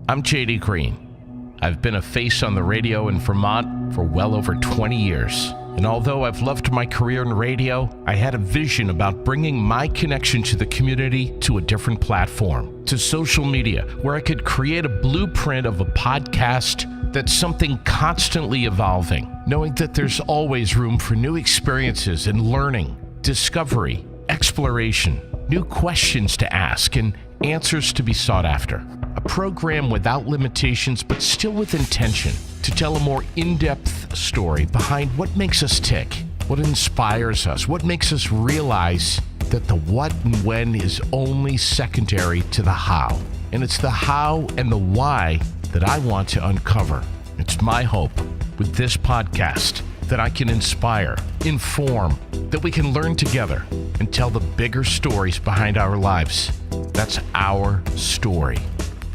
I'm JD Green. I've been a face on the radio in Vermont for well over 20 years. And although I've loved my career in radio, I had a vision about bringing my connection to the community to a different platform, to social media, where I could create a blueprint of a podcast that's something constantly evolving, knowing that there's always room for new experiences and learning, discovery, exploration, new questions to ask, and answers to be sought after. A program without limitations, but still with intention to tell a more in-depth story behind what makes us tick, what inspires us, what makes us realize that the what and when is only secondary to the how. And it's the how and the why that I want to uncover. It's my hope with this podcast that I can inspire, inform, that we can learn together and tell the bigger stories behind our lives. That's our story.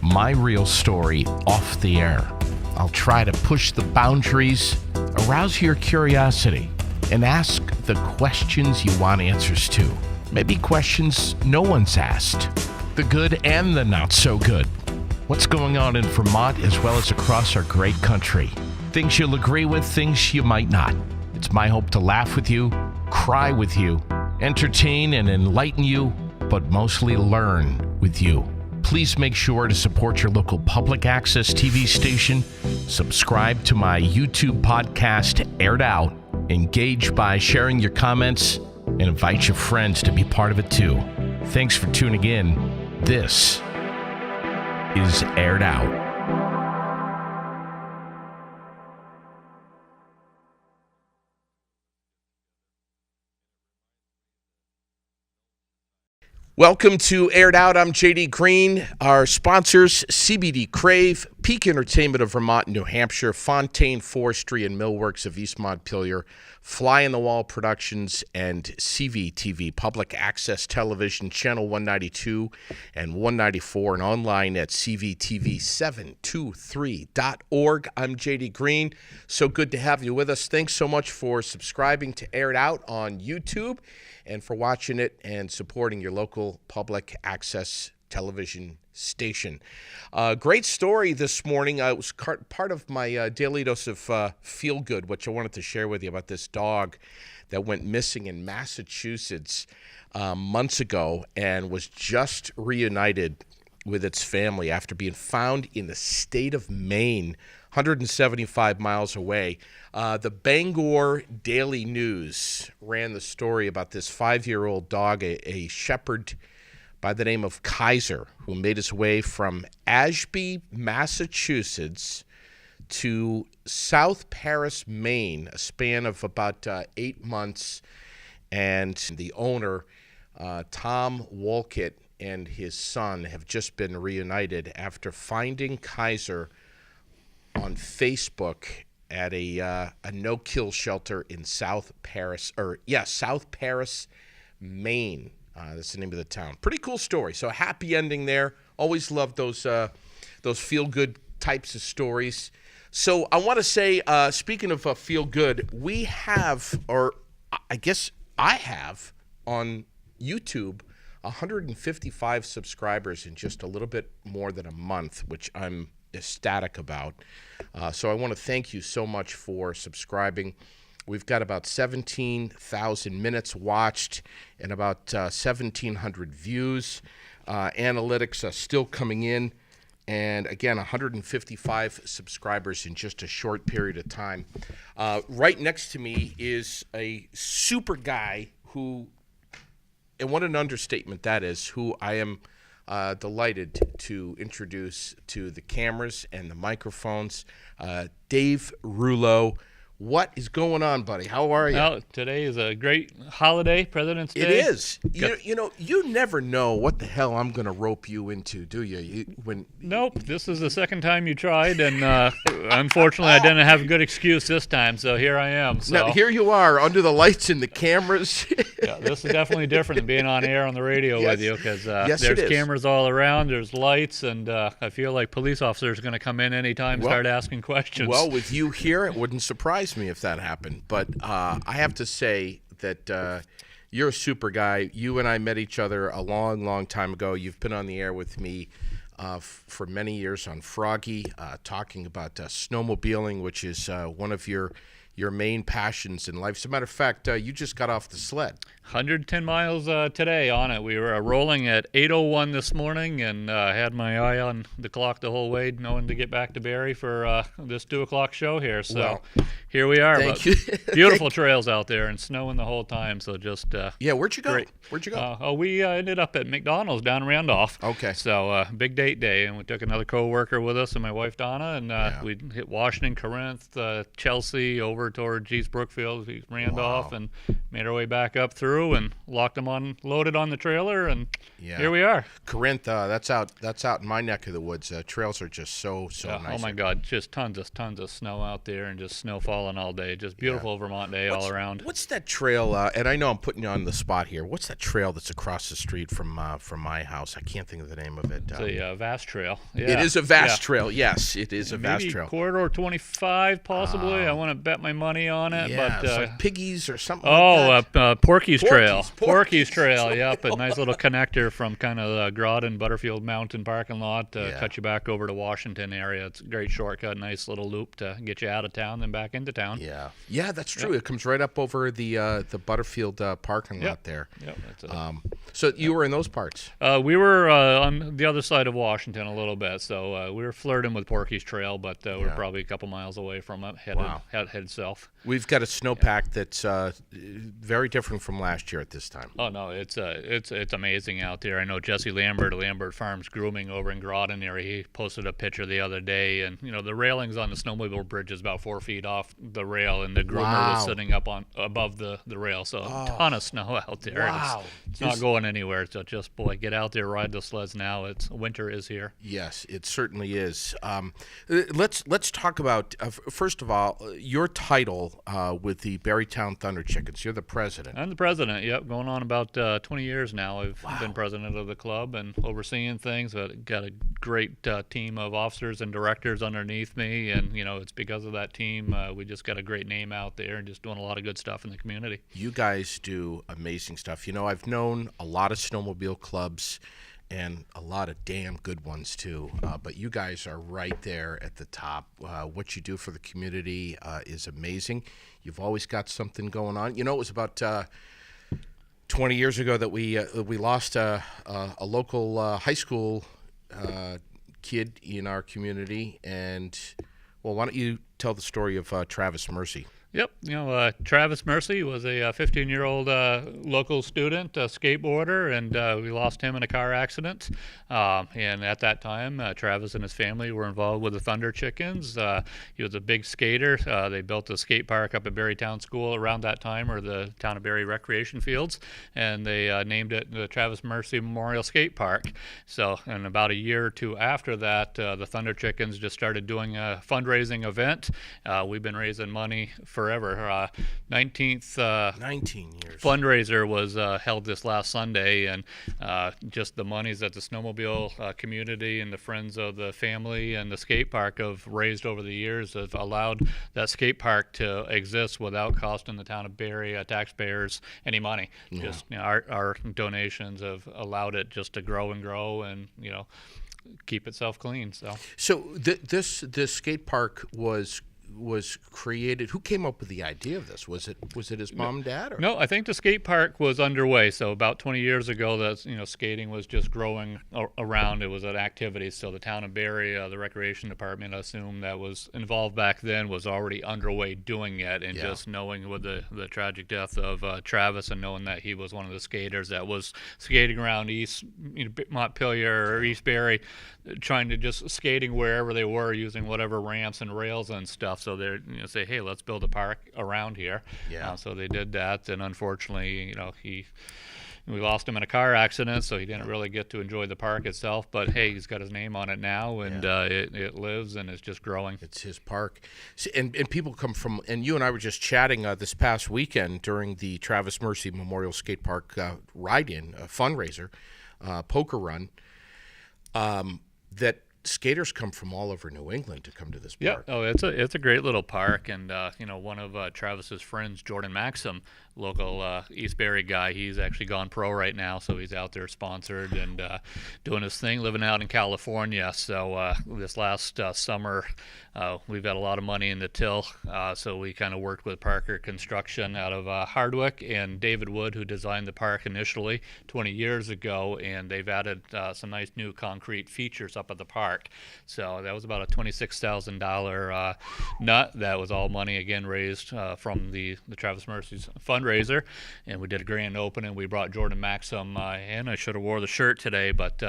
My real story off the air. I'll try to push the boundaries, arouse your curiosity, and ask the questions you want answers to. Maybe questions no one's asked. The good and the not so good. What's going on in Vermont as well as across our great country. Things you'll agree with, things you might not. It's my hope to laugh with you, cry with you, entertain and enlighten you, but mostly learn with you. Please make sure to support your local public access TV station, subscribe to my YouTube podcast, Aired Out, engage by sharing your comments, and invite your friends to be part of it too. Thanks for tuning in. This is Aired Out. Welcome to Aired Out. I'm JD Green. Our sponsors, CBD Crave, Peak Entertainment of Vermont and New Hampshire, Fontaine Forestry and Millworks of East Montpelier, Fly in the Wall Productions, and CVTV, Public Access Television, Channel 192 and 194, and online at cvtv723.org. I'm JD Green. So good to have you with us. Thanks so much for subscribing to Aired Out on YouTube, and for watching it and supporting your local public access television station. Great story this morning. It was part of my daily dose of feel good, which I wanted to share with you about this dog that went missing in Massachusetts months ago and was just reunited with its family after being found in the state of Maine, 175 miles away. The Bangor Daily News ran the story about this 5-year-old dog, a shepherd by the name of Kaiser, who made his way from Ashby, Massachusetts to South Paris, Maine, a span of about 8 months. And the owner, Tom Wolcott, and his son have just been reunited after finding Kaiser on Facebook at a no-kill shelter in South Paris, Maine. That's the name of the town. Pretty cool story. So a happy ending there. Always love those feel-good types of stories. So I want to say, speaking of feel-good, we have, or I guess I have, on YouTube, 155 subscribers in just a little bit more than a month, which I'm ecstatic about. So I want to thank you so much for subscribing. We've got about 17,000 minutes watched and about 1,700 views. Analytics are still coming in. And again, 155 subscribers in just a short period of time. Right next to me is a super guy who, and what an understatement that is, who I am delighted to introduce to the cameras and the microphones. Dave Rouleau. What is going on, buddy? How are you? Well, today is a great holiday, President's Day. It is. You never know what the hell I'm going to rope you into, do you? Nope. This is the second time you tried, and unfortunately, I didn't have a good excuse this time, so here I am. So. Now, here you are, under the lights and the cameras. Yeah, this is definitely different than being on air on the radio with you, because there's cameras all around, there's lights, and I feel like police officers are going to come in anytime and start asking questions. Well, with you here, it wouldn't surprise me if that happened, but I have to say that you're a super guy. You and I met each other a long time ago. You've been on the air with me for many years on Froggy, talking about snowmobiling, which is one of your main passions in life. As a matter of fact, you just got off the sled. 110 miles today on it. We were rolling at 8:01 this morning, and had my eye on the clock the whole way, knowing to get back to Barre for this 2 o'clock show here. So here we are. Thank you. Beautiful trails out there, and snowing the whole time. So just where'd you go? Great. Where'd you go? We ended up at McDonald's down in Randolph. Okay. So big date day, and we took another co-worker with us and my wife Donna, and we hit Washington, Corinth, Chelsea, over toward East Brookfield, Randolph, and made our way back up through and locked them loaded on the trailer, and here we are. Corinth, that's out in my neck of the woods. Trails are just so nice. Oh my God, just tons of snow out there, and just snow falling all day. Just beautiful Vermont day all around. What's that trail? And I know I'm putting you on the spot here. What's that trail that's across the street from my house? I can't think of the name of it. It's a vast trail. Yeah. It is a vast trail. Yes, it is a vast maybe trail. Corridor 25, possibly. I want to bet my money on it. Yeah, but it's like Piggies or something. Like that. Porky's Trail. Porky's Trail. Yep, a nice little connector from kind of the Groton Butterfield Mountain parking lot to cut you back over to Washington area. It's a great shortcut, nice little loop to get you out of town, then back into town. Yeah, that's true. It comes right up over the Butterfield parking lot there. Yep, that's it. So you were in those parts? We were on the other side of Washington a little bit, so we were flirting with Porky's Trail, but we're probably a couple miles away from it, headed south. We've got a snowpack that's very different from last year at this time. Oh no, it's amazing out there. I know Jesse Lambert Farms Grooming over in Groton area. He posted a picture the other day, and the railings on the snowmobile bridge is about 4 feet off the rail, and the groomer was sitting up above the rail. So a ton of snow out there. Wow. It's not going anywhere. So just get out there, ride the sleds now. Winter is here. Yes, it certainly is. Let's talk about first of all your title with the Barrytown Thunder Chickens. You're the president. I'm the president. Yep, going on about 20 years now. I've been president of the club and overseeing things. But got a great team of officers and directors underneath me, and it's because of that team we just got a great name out there and just doing a lot of good stuff in the community. You guys do amazing stuff. I've known a lot of snowmobile clubs and a lot of damn good ones too, but you guys are right there at the top. What you do for the community is amazing. You've always got something going on. It was about 20 years ago that we lost a local high school kid in our community, and why don't you tell the story of Travis Mercy? Yep. Travis Mercy was a 15-year-old local student, a skateboarder, and we lost him in a car accident. And at that time, Travis and his family were involved with the Thunder Chickens. He was a big skater. They built a skate park up at Barrytown School around that time, or the town of Barre recreation fields, and they named it the Travis Mercy Memorial Skate Park. So, and about a year or two after that, the Thunder Chickens just started doing a fundraising event. We've been raising money forever. 19 years. Fundraiser was held this last Sunday, and just the monies that the snowmobile community and the friends of the family and the skate park have raised over the years have allowed that skate park to exist without costing the town of Barre taxpayers any money. Just our donations have allowed it just to grow and grow, and keep itself clean. So this skate park was created. Who came up with the idea of this? Was it his mom and dad? Or? No, I think the skate park was underway. So about 20 years ago, that skating was just growing around. It was an activity. So the town of Barre, the recreation department, I assume that was involved back then, was already underway doing it. And just knowing with the tragic death of Travis, and knowing that he was one of the skaters that was skating around East Montpelier or East Barre, trying to just skating wherever they were, using whatever ramps and rails and stuff. So they're say, hey, let's build a park around here. So they did that, and unfortunately, we lost him in a car accident, so he didn't really get to enjoy the park itself. But hey, he's got his name on it now, and it lives, and it's just growing. It's his park, and people come from. And you and I were just chatting this past weekend during the Travis Mercy Memorial Skate Park ride-in fundraiser, poker run. That skaters come from all over New England to come to this park. Yeah, it's a great little park, and one of Travis's friends, Jordan Maxim, local East Barre guy, he's actually gone pro right now, so he's out there sponsored and doing his thing, living out in California. So this last summer, we've got a lot of money in the till, so we kind of worked with Parker Construction out of Hardwick and David Wood, who designed the park initially 20 years ago, and they've added some nice new concrete features up at the park. So that was about a $26,000 nut. That was all money, again, raised from the Travis Mercy's fundraiser, and we did a grand opening. We brought Jordan Maxim in. I should have wore the shirt today, but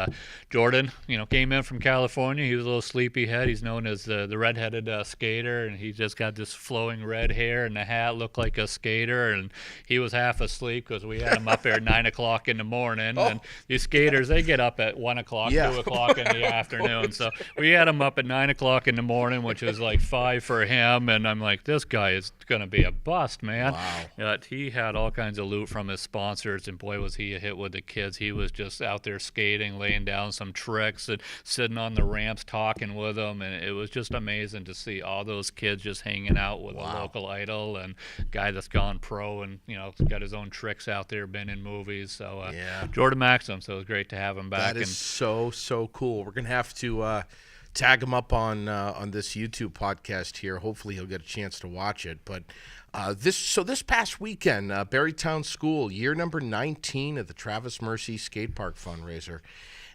Jordan, came in from California. He was a little sleepyhead. He's known as the redheaded skater, and he just got this flowing red hair, and the hat looked like a skater, and he was half asleep because we had him up there at 9 o'clock in the morning. And these skaters, they get up at 1 o'clock, 2 o'clock in the afternoon. So we had him up at 9 o'clock in the morning, which was like 5 for him, and I'm like, this guy is going to be a bust, man. Wow. He had all kinds of loot from his sponsors, and boy, was he a hit with the kids. He was just out there skating, laying down some tricks, and sitting on the ramps talking with them, and it was just amazing to see all those kids just hanging out with a local idol and a guy that's gone pro and got his own tricks out there, been in movies. So Jordan Maxim, so it was great to have him back. That is so cool. We're gonna have to tag him up on this YouTube podcast here. Hopefully he'll get a chance to watch it. But this past weekend, Barrytown School, year number 19 of the Travis Mercy Skate Park fundraiser,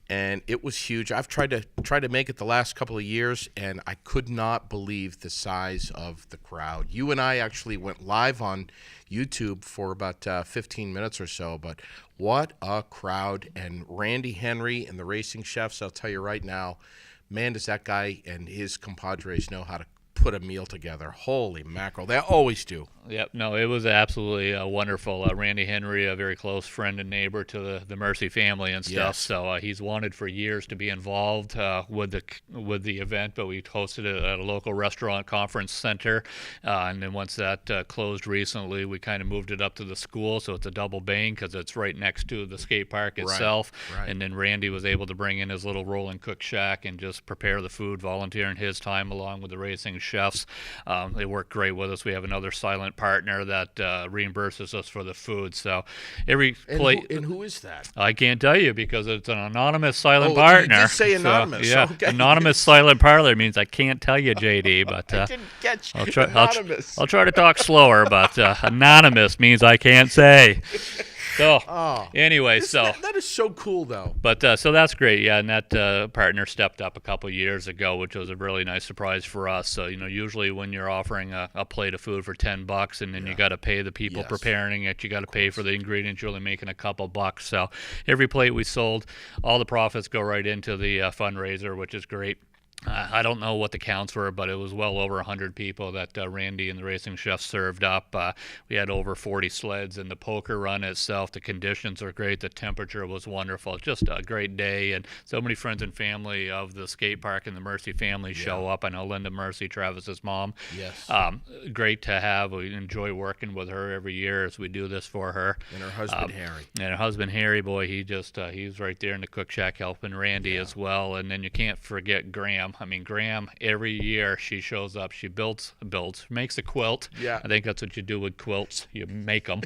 and it was huge. I've tried to make it the last couple of years, and I could not believe the size of the crowd. You and I actually went live on YouTube for about 15 minutes or so, but what a crowd. And Randy Henry and the Racing Chefs, I'll tell you right now, man, does that guy and his compadres know how to put a meal together. Holy mackerel. They always do. Yep. No, it was absolutely wonderful. Randy Henry, a very close friend and neighbor to the Mercy family and stuff. Yes. So he's wanted for years to be involved with the event, but we hosted it at a local restaurant conference center. And then once that closed recently, we kind of moved it up to the school. So it's a double bank because it's right next to the skate park itself. Right. And then Randy was able to bring in his little roll and cook shack and just prepare the food, volunteering his time along with the racing chefs. They work great with us. We have another silent partner that reimburses us for the food. So every plate. And who is that? I can't tell you because it's an anonymous silent partner. You did say anonymous. So, yeah, okay. Anonymous silent partner means I can't tell you, JD. But I didn't get you. Anonymous. I'll try to talk slower, but anonymous means I can't say. So anyway, that is so cool, though. But so that's great, yeah. And that partner stepped up a couple years ago, which was a really nice surprise for us. So usually when you're offering a plate of food for $10, and then you got to pay the people preparing it, you got to pay for the ingredients. You're only making a couple bucks. So every plate we sold, all the profits go right into the fundraiser, which is great. I don't know what the counts were, but it was well over 100 people that Randy and the Racing Chefs served up. We had over 40 sleds, and the poker run itself, the conditions are great. The temperature was wonderful. Just a great day, and so many friends and family of the skate park and the Mercy family show up. I know Linda Mercy, Travis's mom. Yes. Great to have. We enjoy working with her every year as we do this for her. And her husband, Harry. And her husband, Harry, boy, he's right there in the cook shack helping Randy as well. And then you can't forget Graham. I mean, Graham, every year she shows up. She builds, makes a quilt. Yeah. I think that's what you do with quilts. You make them.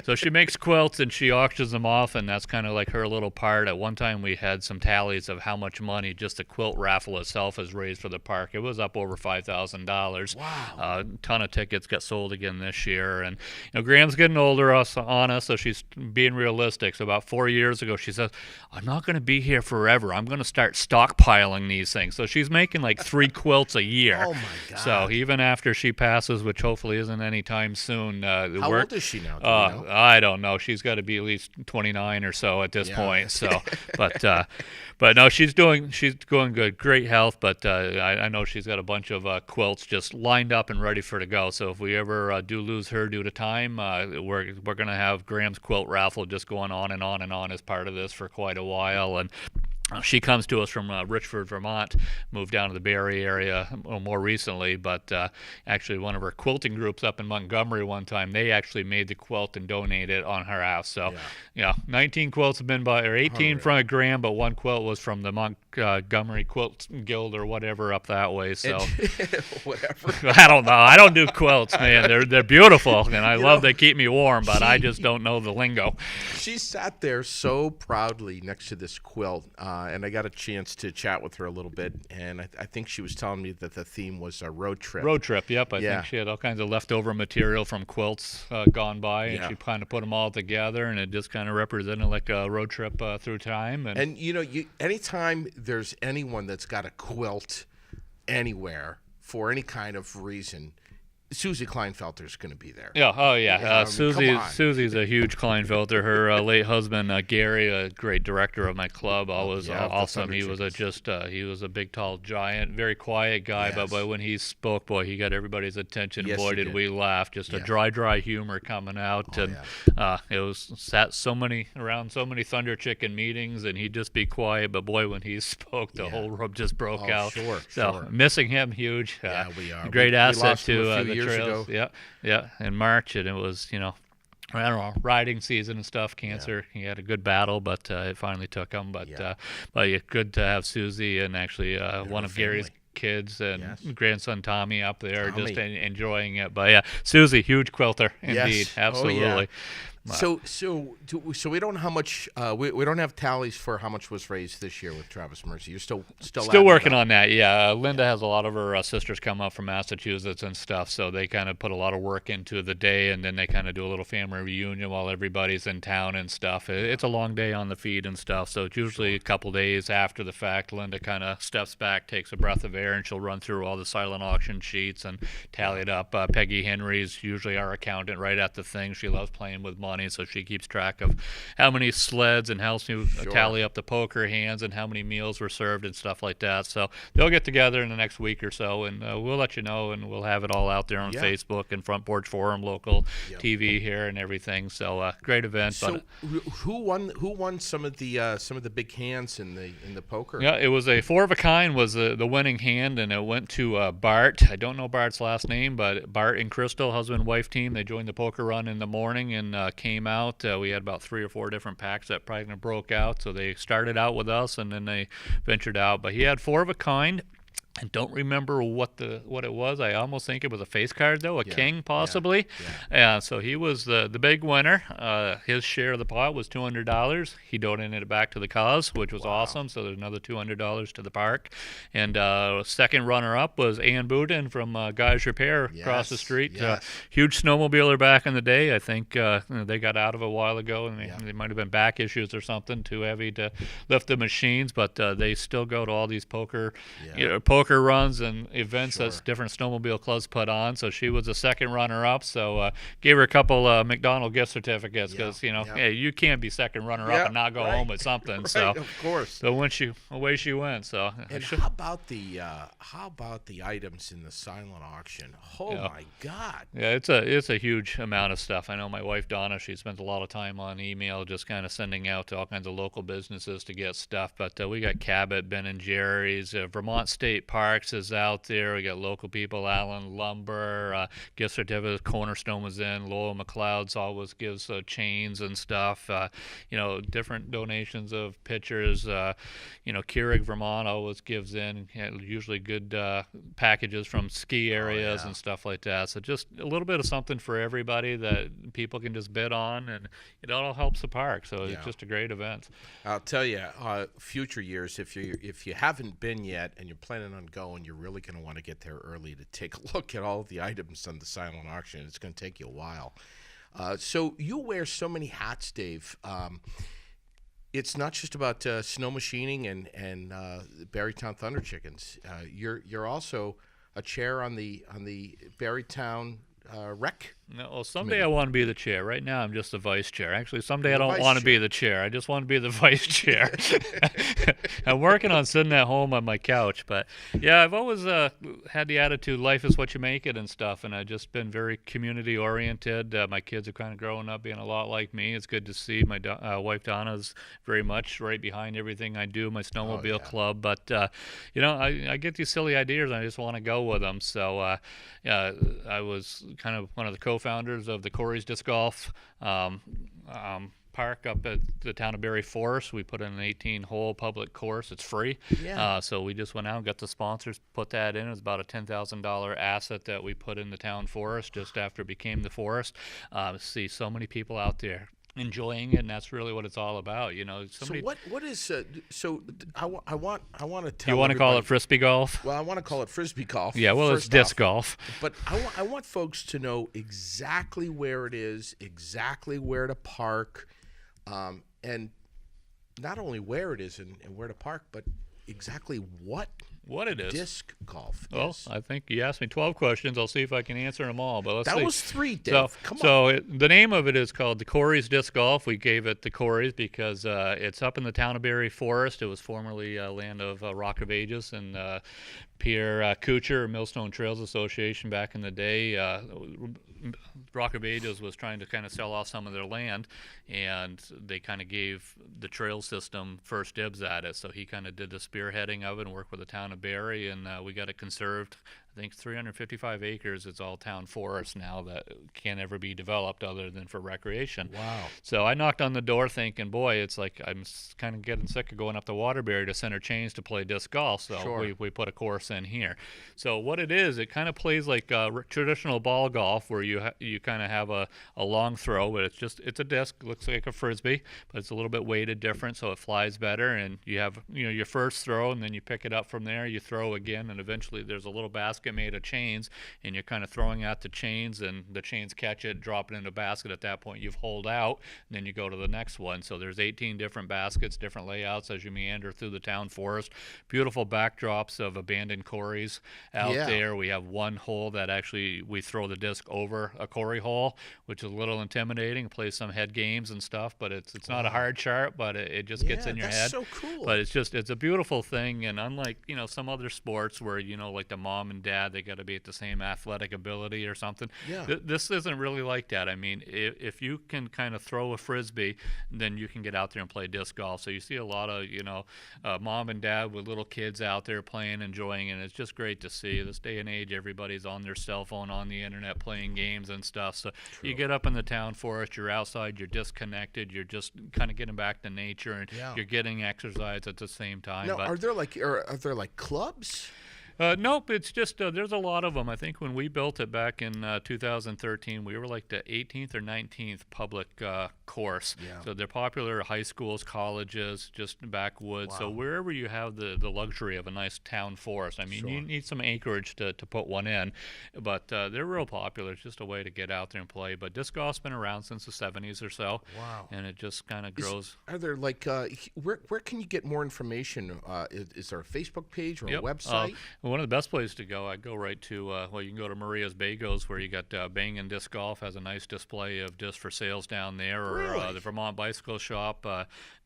So she makes quilts and she auctions them off, and that's kind of like her little part. At one time, we had some tallies of how much money just the quilt raffle itself has raised for the park. It was up over $5,000. Wow. A ton of tickets got sold again this year. And Graham's getting older on us, so she's being realistic. So about 4 years ago, she says, I'm not going to be here forever. I'm going to start stockpiling these things. So she's making like 3 quilts a year. Oh, my God. So even after she passes, which hopefully isn't anytime soon. How old is she now? I don't know. She's got to be at least 29 or so at this point. So, but no, she's going good. Great health, but I know she's got a bunch of quilts just lined up and ready for to go. So if we ever do lose her due to time, we're going to have Graham's quilt raffle just going on and on and on as part of this for quite a while. And she comes to us from Richford, Vermont, moved down to the Barre area more recently, but actually one of her quilting groups up in Montgomery one time, they actually made the quilt and donated it on her house. So, 19 quilts have been 18 from Graham, but 1 quilt was from the Montgomery Quilt Guild or whatever up that way. So whatever. I don't know. I don't do quilts, man. They're beautiful, and I love they keep me warm, but I just don't know the lingo. She sat there so proudly next to this quilt, and I got a chance to chat with her a little bit, and I think she was telling me that the theme was a road trip. Road trip, yep. I Yeah. think she had all kinds of leftover material from quilts gone by, and Yeah. she kind of put them all together, and it just kind of represented like a road trip through time. And anytime there's anyone that's got a quilt anywhere for any kind of reason, Susie Kleinfelter's going to be there. Yeah, oh yeah. I mean, come on. Susie's a huge Kleinfelter. Her late husband Gary, a great director of my club, always Yeah, the awesome. Thunder He was he was a big, tall giant, very quiet guy. Yes. But when he spoke, boy, he got everybody's attention. Yes, Boy, he did did. we laugh! Just a Yeah. dry humor coming out, Oh, and it was sat around so many Thunder Chicken meetings, and he'd just be quiet. But boy, when he spoke, the Yeah. whole room just broke Oh, out. sure, So sure. missing him, huge. Yeah, we are. Great We asset lost him to a few the years trails. ago. Yeah, in March, and it was, I don't know, riding season and stuff, cancer. He had a good battle, but it finally took him. But Yeah. good to have Susie and actually one her of Gary's family. kids and Yes. grandson Tommy up there Tommy. just enjoying it. But yeah, Susie, huge quilter, Yes. indeed, Oh, yeah. absolutely. So we don't know how much we don't have tallies for how much was raised this year with Travis Mercy. You're still Still working on that, yeah. Linda has a lot of her sisters come up from Massachusetts and stuff, so they kind of put a lot of work into the day, and then they kind of do a little family reunion while everybody's in town and stuff. It's a long day on the feed and stuff, so it's usually a couple days after the fact. Linda kind of steps back, takes a breath of air, and she'll run through all the silent auction sheets and tally it up. Peggy Henry's usually our accountant right at the thing. She loves playing with money, so she keeps track of how many sleds and helps me tally up the poker hands and how many meals were served and stuff like that. So they'll get together in the next week or so, and we'll let you know, and we'll have it all out there on Yeah. Facebook and Front Porch Forum, local Yep. TV here and everything. So great event. So who won some of the big hands in the poker? Yeah, it was a 4 of a kind was the winning hand, and it went to Bart. I don't know Bart's last name, but Bart and Crystal, husband-wife team, they joined the poker run in the morning and came out. We had about 3 or 4 different packs that probably broke out, so they started out with us, and then they ventured out. But he had 4 of a kind. I don't remember what it was. I almost think it was a face card, though, a king possibly. Yeah. So he was the big winner. His share of the pot was $200. He donated it back to the cause, which was awesome. So there's another $200 to the park. And second runner-up was Ann Boudin from Guy's Repair across the street. Yes. Huge snowmobiler back in the day. I think they got out of it a while ago, and they might have been back issues or something, too heavy to lift the machines. But they still go to all these poker runs and events that different snowmobile clubs put on. So she was a second runner-up. So gave her a couple McDonald gift certificates because hey, you can't be second runner-up and not go home with something. Right, so of course. So away she went. So And how about the items in the silent auction? Oh my God! Yeah, it's a huge amount of stuff. I know my wife Donna, she spends a lot of time on email, just kind of sending out to all kinds of local businesses to get stuff. But we got Cabot, Ben and Jerry's, Vermont State Parks is out there. We got local people, Allen Lumber, gift certificates. Cornerstone was in. Lowell McLeod's always gives chains and stuff. Different donations of pictures. Keurig, Vermont always gives in. Usually good packages from ski areas and stuff like that. So just a little bit of something for everybody that people can just bid on, and it all helps the park. So it's just a great event. I'll tell you, future years, if you haven't been yet and you're planning on going, you're really going to want to get there early to take a look at all of the items on the silent auction. It's going to take you a while. So you wear so many hats, Dave. It's not just about snow machining and Barrytown Thunder Chickens. You're also a chair on the Barrytown rec. No, well, someday I want to be the chair. Right now, I'm just the vice chair. Actually, someday I don't want to be the chair. I just want to be the vice chair. I'm working on sitting at home on my couch. But, yeah, I've always had the attitude, life is what you make it and stuff, and I've just been very community-oriented. My kids are kind of growing up being a lot like me. It's good to see. My wife Donna's very much right behind everything I do, my snowmobile club. But, I get these silly ideas, and I just want to go with them. So I was kind of one of the co-founders of the Corey's Disc Golf park up at the town of Barre Forest. We put in an 18-hole public course. It's free. Yeah. So we just went out and got the sponsors, put that in. It was about a $10,000 asset that we put in the town forest just after it became the forest. See so many people out there enjoying it, and that's really what it's all about. Somebody. So what is I want to tell. You want to call it frisbee golf? Well, I want to call it frisbee golf. Yeah, well, it's disc golf. But I want folks to know exactly where it is, exactly where to park, and not only where it is and where to park, but exactly what it is. Disc golf Well, is. I think you asked me 12 questions. I'll see if I can answer them all. But let's see. That was 3, Dave. Come on. So the name of it is called the Corey's Disc Golf. We gave it the Corey's because it's up in the town of Barre Forest. It was formerly land of Rock of Ages and Pierre Kuchar, Millstone Trails Association back in the day. Rock of Ages was trying to kind of sell off some of their land, and they kind of gave the trail system first dibs at it. So he kind of did the spearheading of it and worked with the town of Barre, and we got it conserved. I think 355 acres. It's all town forest now that can't ever be developed other than for recreation. Wow. So I knocked on the door thinking, boy, it's like I'm kind of getting sick of going up the Waterbury to Center Chains to play disc golf. So Sure. we put a course in here. So what it is, it kind of plays like traditional ball golf where you kind of have a long throw, but it's a disc, looks like a frisbee, but it's a little bit weighted different, so it flies better. And you have your first throw, and then you pick it up from there. You throw again, and eventually there's a little basket made of chains, and you're kind of throwing out the chains, and the chains catch it, drop it in a basket. At that point, you've holed out, and then you go to the next one. So there's 18 different baskets, different layouts as you meander through the town forest. Beautiful backdrops of abandoned quarries out there. We have one hole that actually we throw the disc over a quarry hole, which is a little intimidating. Play some head games and stuff, but it's not a hard shot, but it just gets in your head. That's so cool. But it's a beautiful thing, and unlike some other sports where like the mom and dad, they got to be at the same athletic ability or something. Yeah. This isn't really like that. I mean, if you can kind of throw a frisbee, then you can get out there and play disc golf. So you see a lot of mom and dad with little kids out there playing, enjoying, and it's just great to see. This day and age, everybody's on their cell phone, on the internet, playing games and stuff. So you get up in the town forest, you're outside, you're disconnected, you're just kind of getting back to nature, and you're getting exercise at the same time. Now, are there like clubs? Nope, it's just there's a lot of them. I think when we built it back in 2013, we were like the 18th or 19th public course. Yeah. So they're popular at high schools, colleges, just backwoods. Wow. So wherever you have the luxury of a nice town forest, I mean, you need some acreage to put one in, but they're real popular. It's just a way to get out there and play. But disc golf's been around since the 70s or so. Wow. And it just kind of grows. Are there where can you get more information? Is there a Facebook page or a website? One of the best places to go, I'd go right to, you can go to Maria's Bagels, where you got Bangin' Disc Golf has a nice display of discs for sales down there, or Really? the Vermont Bicycle Shop,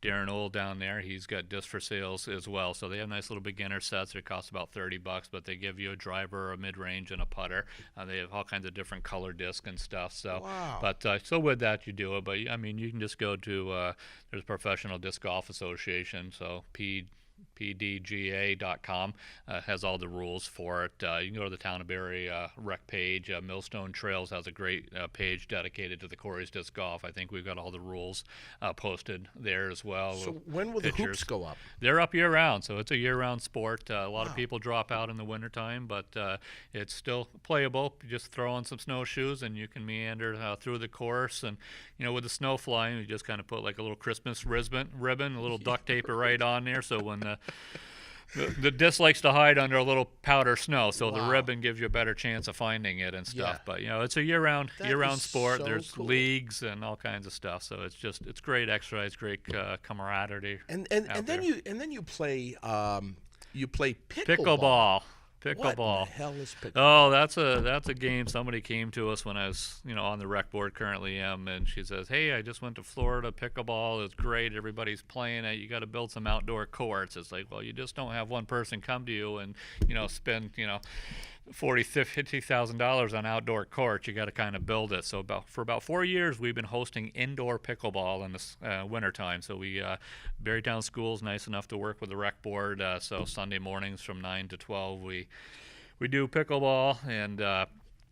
Darren Old down there, he's got discs for sales as well. So they have nice little beginner sets. They cost about $30, but they give you a driver, a mid-range, and a putter. They have all kinds of different color discs and stuff. So, Wow. But so with that, you do it. But I mean, you can just go to there's Professional Disc Golf Association, so pdga.com has all the rules for it. You can go to the Town of Barre rec page. Millstone Trails has a great page dedicated to the Corey's Disc Golf. I think we've got all the rules posted there as well. So when will the pictures. hoops go up? They're up year-round, so it's a year-round sport. A lot of people drop out in the wintertime, but it's still playable. You just throw on some snowshoes, and you can meander through the course. And, with the snow flying, you just kind of put like a little Christmas ribbon, a little duct tape it right on there, so when the disc likes to hide under a little powder snow, so the ribbon gives you a better chance of finding it and stuff. Yeah. But it's a year-round sport. So There's cool. leagues and all kinds of stuff. So it's great exercise, great camaraderie. And out then there. you play pickleball. Pickleball. What in the hell is pickleball? Oh, that's a game. Somebody came to us when I was, on the rec board, currently am, and she says, "Hey, I just went to Florida. Pickleball is great. Everybody's playing it. You got to build some outdoor courts." It's like, well, you just don't have one person come to you and spend $50,000 on outdoor courts. You got to kind of build it. So for about 4 years, we've been hosting indoor pickleball in the wintertime. So we Berrytown School's nice enough to work with the rec board. So Sunday mornings from 9 to 12, we do pickleball, and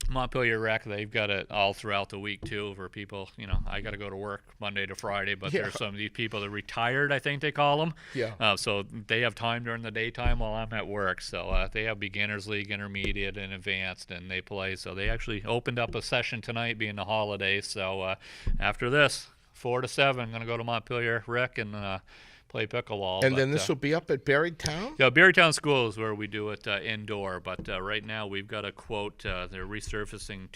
Montpelier Rec, they've got it all throughout the week too for people. I got to go to work Monday to Friday, but there's some of these people that are retired, I think they call them. Yeah. So they have time during the daytime while I'm at work. So they have beginners league, intermediate, and advanced, and they play. So they actually opened up a session tonight, being the holiday. So after this, 4 to 7, I'm gonna go to Montpelier Rec and play pickleball. And then this will be up at Barrytown? Yeah, Barrytown School is where we do it indoor. But right now we've got a quote. They're resurfacing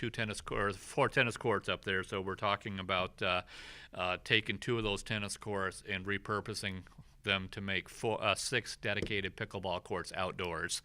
4 tennis courts up there. So we're talking about taking 2 of those tennis courts and repurposing them to make 6 dedicated pickleball courts outdoors.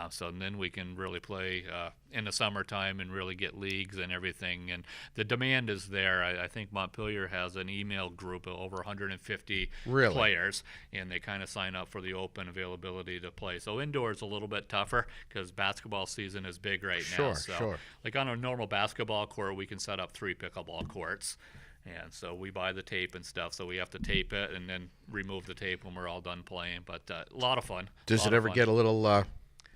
So then we can really play in the summertime and really get leagues and everything. And the demand is there. I think Montpelier has an email group of over 150 players, and they kind of sign up for the open availability to play. So indoors a little bit tougher because basketball season is big right now. So like on a normal basketball court, we can set up 3 pickleball courts. And so we buy the tape and stuff, so we have to tape it and then remove the tape when we're all done playing. But a lot of fun. Does it ever get a little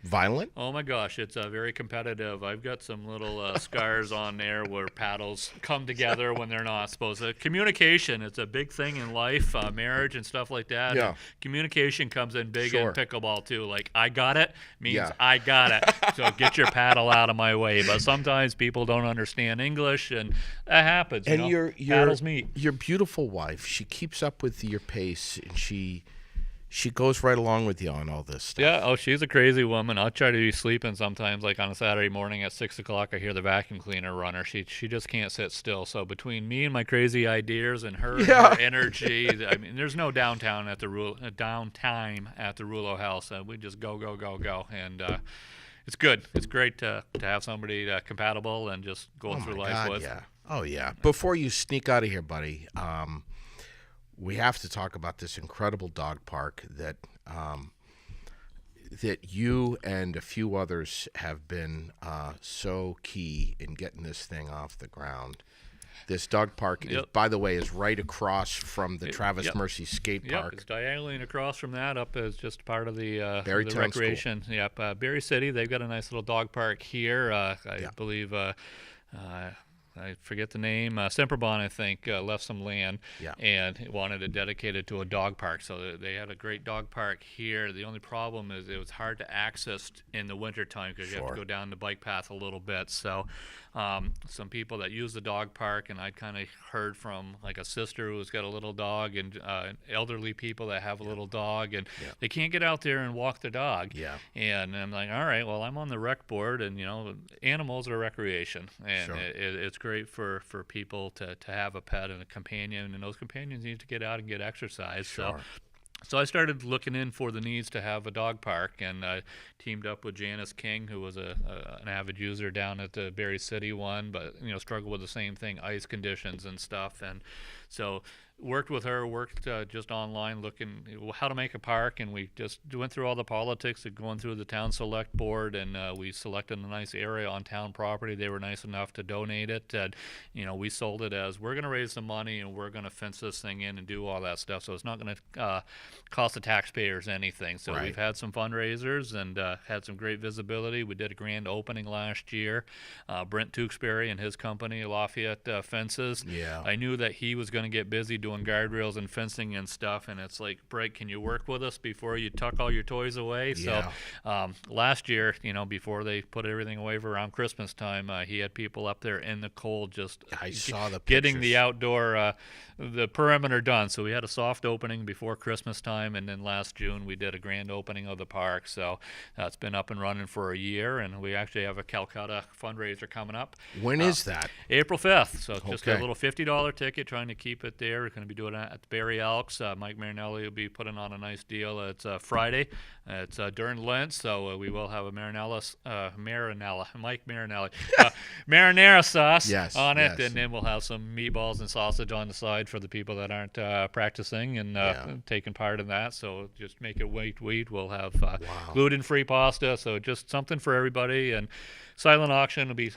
violent? Oh my gosh, it's very competitive. I've got some little scars on there where paddles come together when they're not supposed to. Communication, it's a big thing in life, marriage and stuff like that. Yeah. And communication comes in big in pickleball too. Like, I got it means I got it. So get your paddle out of my way. But sometimes people don't understand English, and that happens. And your paddles meet. Your beautiful wife, she keeps up with your pace, and she goes right along with you on all this stuff. Yeah, she's a crazy woman. I'll try to be sleeping sometimes, like on a Saturday morning at 6 o'clock, I hear the vacuum cleaner runner. She just can't sit still. So between me and my crazy ideas and her, and her energy, I mean, there's no downtime at the Rouleau house. We just go, and it's good. It's great to have somebody compatible and just going through life with. Yeah. Oh yeah. Before you sneak out of here, buddy, we have to talk about this incredible dog park that you and a few others have been so key in getting this thing off the ground. This dog park, is, by the way, is right across from the Travis Mercy Skate Park. It's diagonally across from that, up as just part of the Barrytown recreation. School. Yep, Barre City, they've got a nice little dog park here. I believe I forget the name. Semperbon, I think, left some land and wanted to dedicate it to a dog park. So they had a great dog park here. The only problem is it was hard to access in the wintertime because you have to go down the bike path a little bit. So some people that use the dog park, and I kind of heard from like a sister who's got a little dog, and elderly people that have a little dog, and they can't get out there and walk their dog. And I'm like, all right, well, I'm on the rec board, and animals are recreation, and it's great for people to have a pet and a companion, and those companions need to get out and get exercise. So I started looking in for the needs to have a dog park, and teamed up with Janice King, who was an avid user down at the Barre City one, but struggled with the same thing, ice conditions and stuff. And so worked with her, just online looking how to make a park, and we just went through all the politics of going through the town select board, and we selected a nice area on town property. They were nice enough to donate it, and we sold it as, we're going to raise some money and we're going to fence this thing in and do all that stuff, so it's not going to cost the taxpayers anything. So we've had some fundraisers and had some great visibility. We did a grand opening last year. Brent Tewksbury and his company, Lafayette Fences, I knew that he was going to get busy doing guardrails and fencing and stuff, and it's like, Brett, can you work with us before you tuck all your toys away? So last year, before they put everything away for around Christmas time, he had people up there in the cold just getting the outdoor the perimeter done. So we had a soft opening before Christmas time, and then last June we did a grand opening of the park. So it's been up and running for a year, and we actually have a Calcutta fundraiser coming up. When is that? April 5th. So just a little $50 ticket, trying to keep it there. We're going to be doing it at the Barre Elks. Mike Marinelli will be putting on a nice deal. It's Friday. It's during Lent, so we will have a marinara sauce on it, and then we'll have some meatballs and sausage on the side for the people that aren't practicing and taking part in that. So just make it wheat. We'll have gluten-free pasta, so just something for everybody. And silent auction will be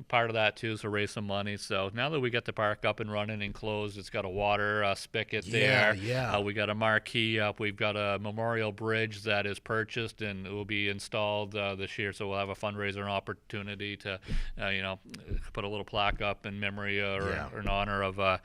part of that too, so raise some money. So now that we got the park up and running and closed, it's got a water spigot there. Yeah. We got a marquee up. We've got a memorial bridge that is purchased and it will be installed this year. So we'll have a fundraiser opportunity to, put a little plaque up in memory or in honor of a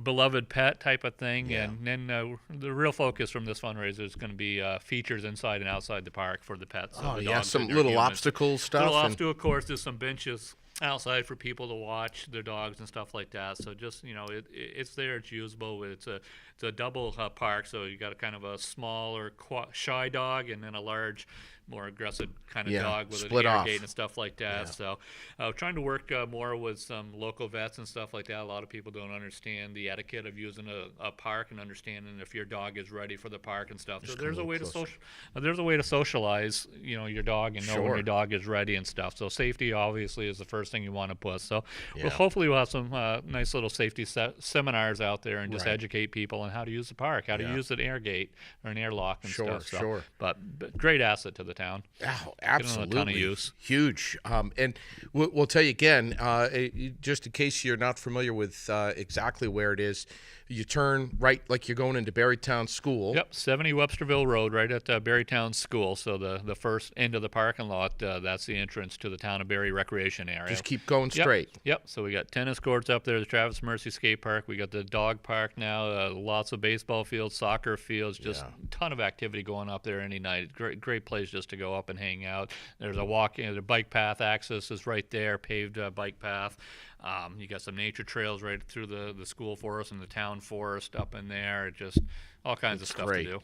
beloved pet type of thing. Yeah. And then the real focus from this fundraiser is going to be features inside and outside the park for the pets. So the dogs some and their little humans. obstacle stuff. Little obstacle course. There's some benches outside for people to watch their dogs and stuff like that. So just it's there. It's usable. It's a double park. So you got a kind of a smaller shy dog and then a large, more aggressive kind of dog with split an air off. gate and stuff like that. So trying to work more with some local vets and stuff like that. A lot of people don't understand the etiquette of using a park and understanding if your dog is ready for the park and stuff. So there's a way to socialize, your dog and know when your dog is ready and stuff. So safety obviously is the first thing you want to put. So hopefully we'll have some nice little safety seminars out there and just educate people on how to use the park, how to use an air gate or an airlock and stuff. So, but great asset to the town. Oh, absolutely. A ton of use. Huge. And we'll tell you again, just in case you're not familiar with exactly where it is, you turn right like you're going into Barrytown School. Yep, 70 Websterville Road, right at Barrytown School. So the first end of the parking lot, that's the entrance to the Town of Barry recreation area. Just keep going straight. Yep. So we got tennis courts up there, the Travis Mercy Skate Park. We got the dog park now, lots of baseball fields, soccer fields, just a ton of activity going up there any night. Great place just to go up and hang out. There's a the bike path access is right there, paved bike path. You got some nature trails right through the school forest and the town forest up in there. Just all kinds of stuff to do.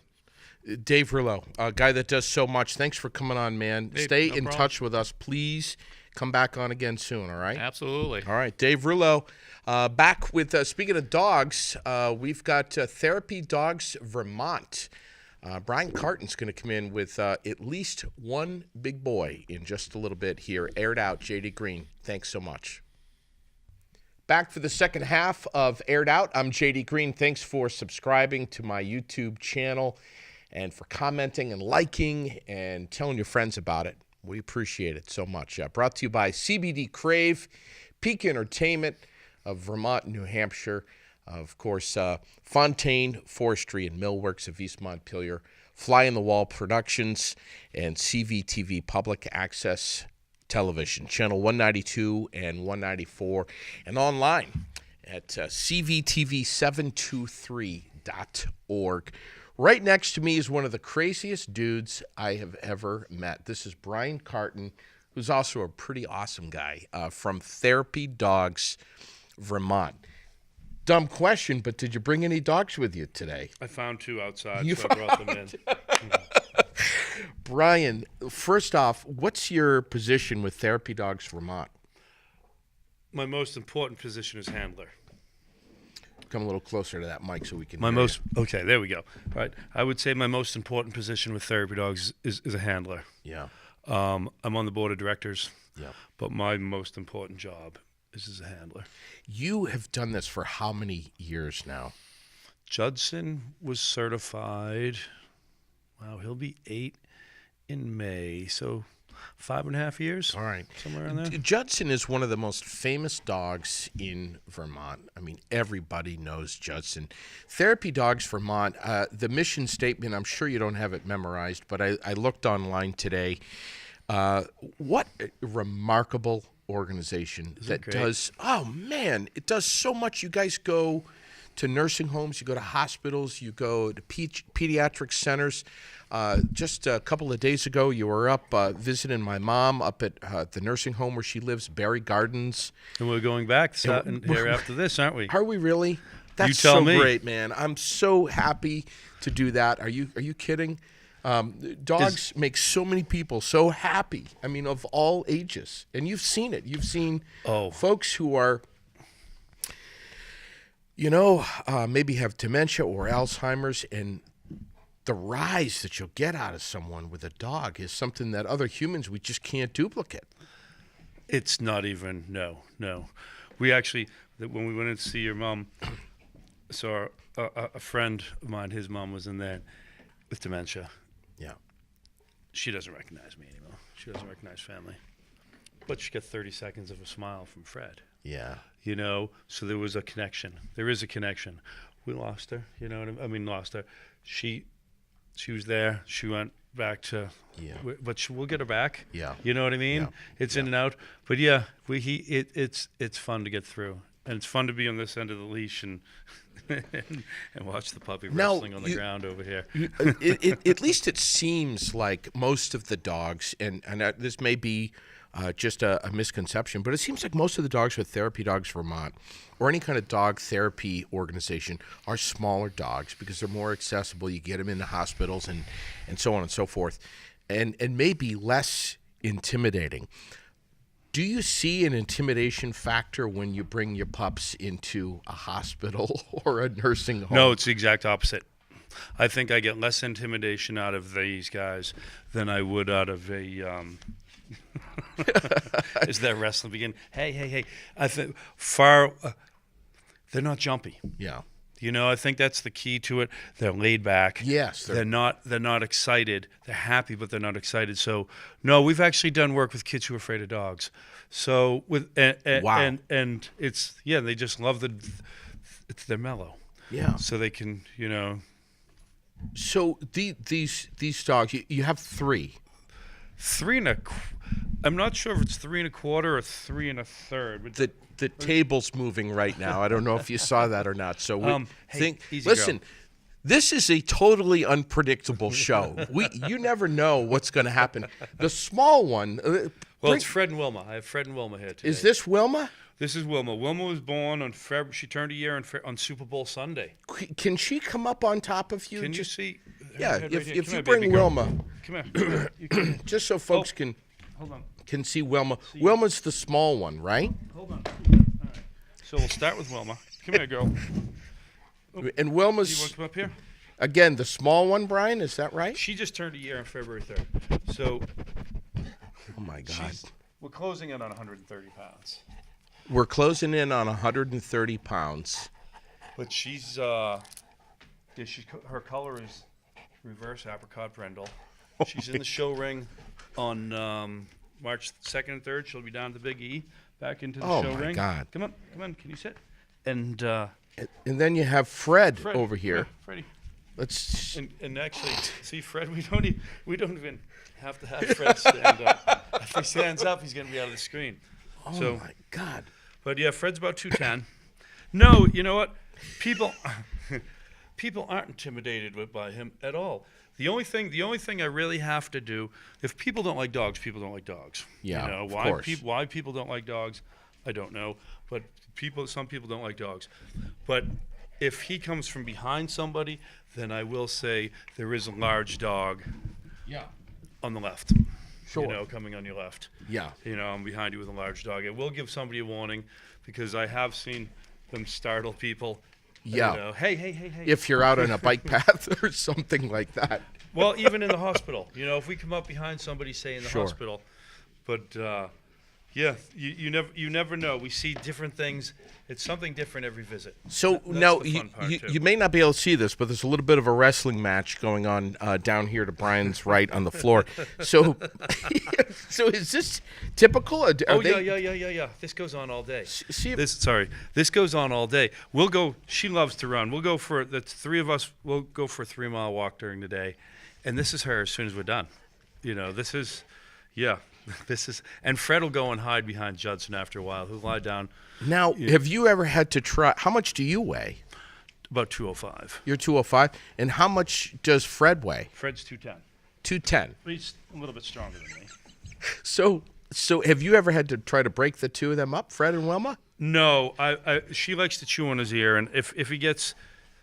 Dave Rouleau, a guy that does so much. Thanks for coming on, man. Hey, Stay no in problem. touch with us. Please come back on again soon, all right? Absolutely. All right, Dave Rouleau. Back with, speaking of dogs, we've got Therapy Dogs Vermont. Brian Carten's going to come in with at least one big boy in just a little bit here. Aired Out, JD Green. Thanks so much. Back for the second half of Aired Out. I'm JD Green. Thanks for subscribing to my YouTube channel and for commenting and liking and telling your friends about it. We appreciate it so much. Brought to you by CBD Crave, Peak Entertainment of Vermont, New Hampshire. Of course, Fontaine Forestry and Millworks of East Montpelier, Fly in the Wall Productions, and CVTV Public Access Television, Channel 192 and 194, and online at cvtv723.org. Right next to me is one of the craziest dudes I have ever met. This is Brian Carten, who's also a pretty awesome guy from Therapy Dogs Vermont. Dumb question, but did you bring any dogs with you today? I found two outside, so I brought them in. Brian, first off, what's your position with Therapy Dogs Vermont? My most important position is handler. Come a little closer to that mic so we can Okay, there we go. All right. I would say my most important position with Therapy Dogs is a handler. Yeah. I'm on the board of directors. Yeah. But my most important job is as a handler. You have done this for how many years now? Judson was certified. Wow, he'll be 8 in May, so 5.5 years. All right. Somewhere in there. Judson is one of the most famous dogs in Vermont. I mean, everybody knows Judson. Therapy Dogs Vermont, the mission statement, I'm sure you don't have it memorized, but I looked online today. What a remarkable organization that does, it does so much. You guys go to nursing homes, you go to hospitals, you go to pediatric centers. Just a couple of days ago, you were up visiting my mom up at the nursing home where she lives, Barry Gardens. And we're going back here after this, aren't we? Are we really? That's You tell so me. great, man. I'm so happy to do that. Are you kidding? Dogs make so many people so happy. I mean, of all ages. And you've seen it. You've seen folks who are, maybe have dementia or Alzheimer's, and the rise that you'll get out of someone with a dog is something that other humans, we just can't duplicate. It's not even, no. We actually, when we went in to see your mom, saw a friend of mine, his mom was in there with dementia. Yeah. She doesn't recognize me anymore. She doesn't recognize family. but she got 30 seconds of a smile from Fred. Yeah. You know, so there was a connection. There is a connection. We lost her. You know what I mean? Lost her. She was there. She went back to. Yeah. But we'll get her back. Yeah. You know what I mean? Yeah. It's in and out. But yeah, it's fun to get through, and it's fun to be on this end of the leash and and watch the puppy wrestling on the ground over here. At least it seems like most of the dogs, and this may be just a misconception, but it seems like most of the dogs with Therapy Dogs Vermont or any kind of dog therapy organization are smaller dogs because they're more accessible. You get them in the hospitals and so on and so forth, and maybe less intimidating. Do you see an intimidation factor when you bring your pups into a hospital or a nursing home? No, it's the exact opposite. I think I get less intimidation out of these guys than I would out of a. Is that wrestling begin? Hey! I think they're not jumpy. Yeah. You know, I think that's the key to it. They're laid back. Yes. They're not excited. They're happy, but they're not excited. So, no, we've actually done work with kids who are afraid of dogs. So Wow. And it's they just love they're mellow. Yeah. So they can, you know. So these dogs, you have 3. 3 and a. I'm not sure if it's 3 1/4 or 3 1/3. But The table's moving right now. I don't know if you saw that or not. So we hey, easy, listen. girl. This is a totally unpredictable show. You never know what's going to happen. The small one. It's Fred and Wilma. I have Fred and Wilma here today. Is this Wilma? This is Wilma. Wilma was born on February. She turned a year on Super Bowl Sunday. Can she come up on top of you? Can you see? Yeah. Right If Come you here, bring baby girl. Wilma, Come here. You can, just so folks hold on. can see Wilma. Wilma's the small one, right? Hold on. All right. So we'll start with Wilma. Come here, girl. And Do you want Wilma's to come up here? again the small one, Brian. Is that right? She just turned a year on February 3rd. So Oh my God. we're closing in on 130 pounds. We're closing in on 130 pounds. But she's her color is reverse apricot brindle. She's in the show ring on March 2nd and 3rd. She'll be down to the Big E, back into the show Oh my ring. God. Come on, can you sit? And And then you have Fred, Fred, over here. Freddie. Let's. And actually, see Fred, we don't even have to have Fred stand up. If he stands up, he's going to be out of the screen. Oh my God. But yeah, Fred's about 210. No, you know what? People aren't intimidated by him at all. The only thing I really have to do, if people don't like dogs, people don't like dogs. Yeah, you know, of why course. why people don't like dogs, I don't know. But some people don't like dogs. But if he comes from behind somebody, then I will say there is a large dog. Yeah. On the left. Sure. You know, coming on your left. Yeah. You know, I'm behind you with a large dog. It will give somebody a warning because I have seen them startle people. Yeah. You know, hey. If you're out on a bike path or something like that. Well, even in the hospital. You know, if we come up behind somebody, say in the Sure. hospital. But yeah, you never know. We see different things. It's something different every visit. So That's now the fun part, too. you may not be able to see this, but there's a little bit of a wrestling match going on down here to Brian's right on the floor. So, so is this typical? Yeah. This goes on all day. See if, This goes on all day. We'll go. She loves to run. We'll go for the 3 of us. We'll go for a 3-mile walk during the day, and this is her as soon as we're done. You know, this is, yeah. And Fred will go and hide behind Judson after a while. He'll lie down. now, have you ever had to try? How much do you weigh? About 205. You're 205, and how much does Fred weigh? Fred's 210. 210. He's a little bit stronger than me. So have you ever had to try to break the two of them up, Fred and Wilma? No, she likes to chew on his ear, and if he gets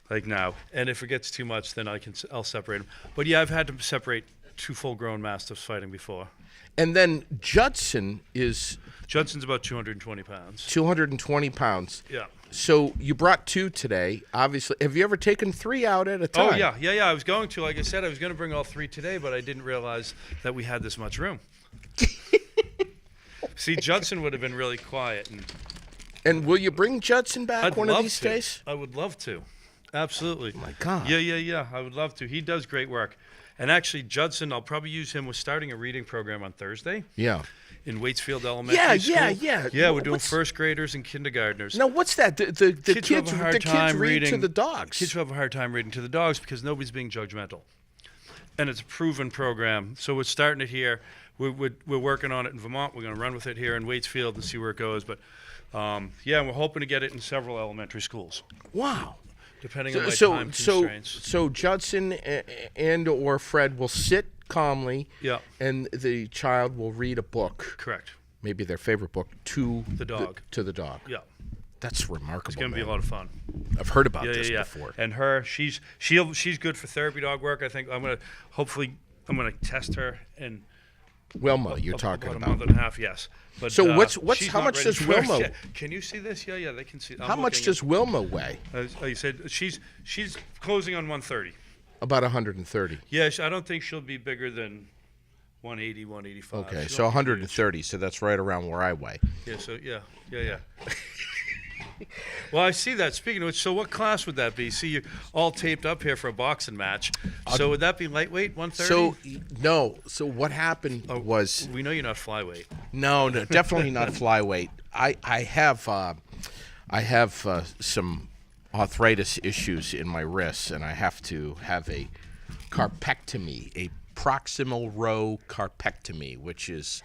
like now, and if it gets too much, then I'll separate him. But yeah, I've had to separate 2 full-grown mastiffs fighting before. And then Judson's about 220 pounds. 220 pounds. Yeah. So you brought 2 today, obviously. Have you ever taken 3 out at a time? Oh, yeah. I was going to. Like I said, I was going to bring all 3 today, but I didn't realize that we had this much room. See, Judson would have been really quiet. And will you bring Judson back I'd one of love these to. days? I would love to. Absolutely. Oh my God. Yeah. I would love to. He does great work. And actually, Judson, I'll probably use him. We're starting a reading program on Thursday. Yeah. In Waitsfield Elementary School. Yeah. Yeah, we're doing first graders and kindergartners. Now, what's that? The kids who have a hard time read reading to the dogs. Kids who have a hard time reading to the dogs because nobody's being judgmental. And it's a proven program. So we're starting it here. We're working on it in Vermont. We're going to run with it here in Waitsfield and see where it goes. But, we're hoping to get it in several elementary schools. Wow. Depending on my time constraints. So Judson and or Fred will sit calmly, and the child will read a book. Correct. Maybe their favorite book to the dog. To the dog. Yeah. That's remarkable. It's going to be a lot of fun. I've heard about this before. And she's good for therapy dog work. I think I'm going to test her in Wilma, you're talking about about. a month and a half, yes. But, so how much does Wilma? Yeah. Can you see this? Yeah, they can see. How much does Wilma weigh? You said she's closing on 130. About 130. Yeah, I don't think she'll be bigger than 180, 185. Okay, so 130. So that's right around where I weigh. Yeah. So yeah. Well, I see that. Speaking of which, so what class would that be? See, you're all taped up here for a boxing match. So would that be lightweight, 130? So no. So what happened was we know you're not flyweight. No, definitely not flyweight. I have some arthritis issues in my wrists, and I have to have a carpectomy, a proximal row carpectomy, which is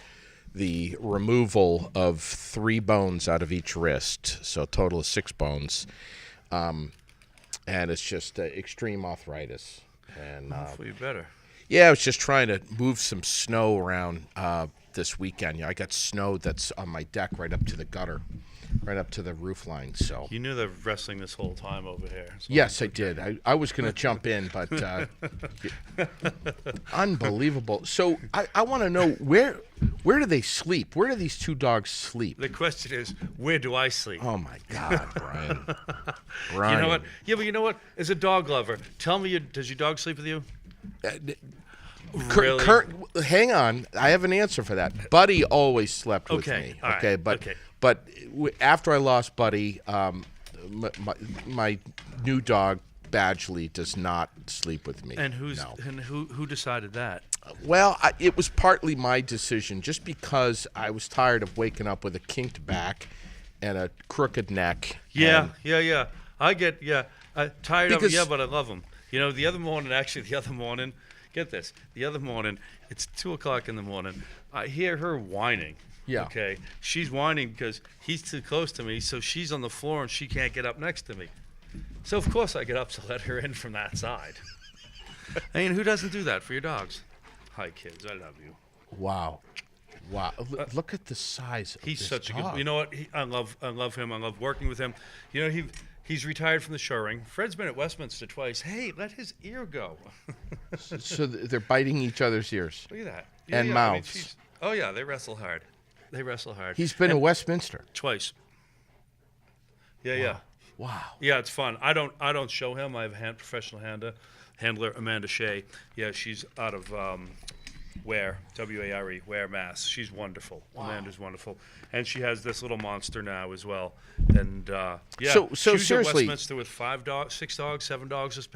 the removal of 3 bones out of each wrist, so a total of 6 bones, and it's just extreme arthritis. And hopefully better. Yeah, I was just trying to move some snow around this weekend. Yeah, I got snow that's on my deck right up to the gutter, right up to the roof line. So you knew they're wrestling this whole time over here. So yes, I did. I was going to jump in, but unbelievable. So I want to know where do they sleep? Where do these 2 dogs sleep? The question is, where do I sleep? Oh my God, Brian. You know what? Yeah, but you know what? As a dog lover, tell me, does your dog sleep with you? Really? Hang on, I have an answer for that. Buddy always slept with me. Okay, right. But after I lost Buddy, my new dog Badgley does not sleep with me. And who decided that? Well, it was partly my decision, just because I was tired of waking up with a kinked back and a crooked neck. Yeah. I get tired of him. But I love him. You know, the other morning, get this. The other morning, it's 2:00 in the morning. I hear her whining. Yeah. Okay. She's whining because he's too close to me, so she's on the floor and she can't get up next to me. So of course I get up to let her in from that side. I mean, who doesn't do that for your dogs? Hi, kids. I love you. Wow. Look at the size of he's this such dog. a good. You know what? I love him. I love working with him. You know, he's retired from the shoring. Fred's been at Westminster twice. Hey, let his ear go. So they're biting each other's ears. Look at that. And mouths. They wrestle hard. He's been to Westminster twice. Yeah. Wow. Yeah, it's fun. I don't show him. I have a professional handler, Amanda Shea. Yeah, she's out of Ware, W-A-R-E, Ware, Mass. She's wonderful. Wow. Amanda's wonderful, and she has this little monster now as well. And So she was seriously, at Westminster with 5 dogs, 6 dogs, 7 dogs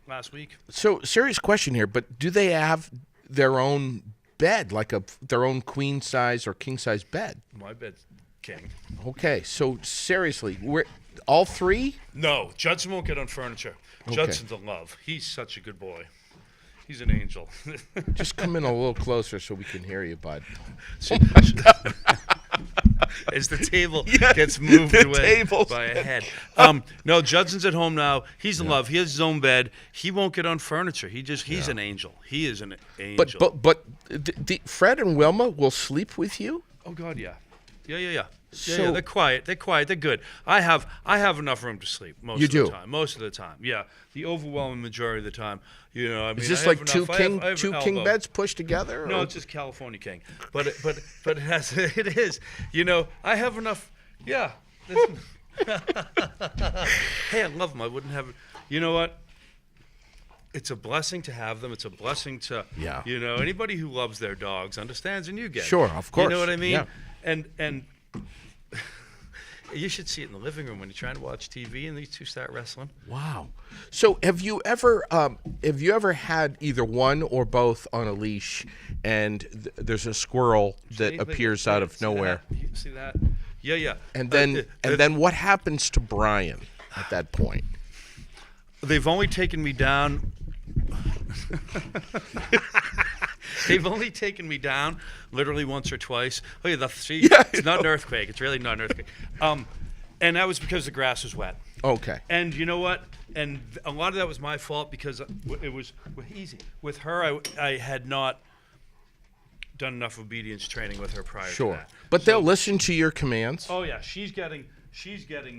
last week. So serious question here, but do they have their own bed, like their own queen size or king size bed? My bed's king. Okay, so seriously, we're all 3? No, Judson won't get on furniture. Okay. Judson's a love. He's such a good boy. He's an angel. Just come in a little closer so we can hear you, bud. As the table gets moved away by a head. No, Judson's at home now. He's in love. He has his own bed. He won't get on furniture. He's an angel. He is an angel. But Fred and Wilma will sleep with you? Oh God, yeah. Yeah. So they're quiet. They're good. I have enough room to sleep most of the time. Yeah, the overwhelming majority of the time. You know, I mean, is this I like have two enough. two king beds pushed together? No, or? it's just California king. But it is. You know, I have enough. Yeah. Hey, I love them. I wouldn't have. You know what? It's a blessing to have them. It's a blessing to. Yeah. You know, anybody who loves their dogs understands, and you get. Sure, of course. You know what I mean? Yeah. And You should see it in the living room when you're trying to watch TV and these two start wrestling. Wow. So have you ever had either one or both on a leash, and there's a squirrel that appears out of nowhere? You see that? Yeah. And then what happens to Brian at that point? They've only taken me down. They've only taken me down literally once or twice. Oh yeah, it's not an earthquake. It's really not an earthquake. And that was because the grass was wet. Okay. And you know what? And a lot of that was my fault because it was easy. With her, I had not done enough obedience training with her prior to that. But they'll listen to your commands? Oh yeah, she's getting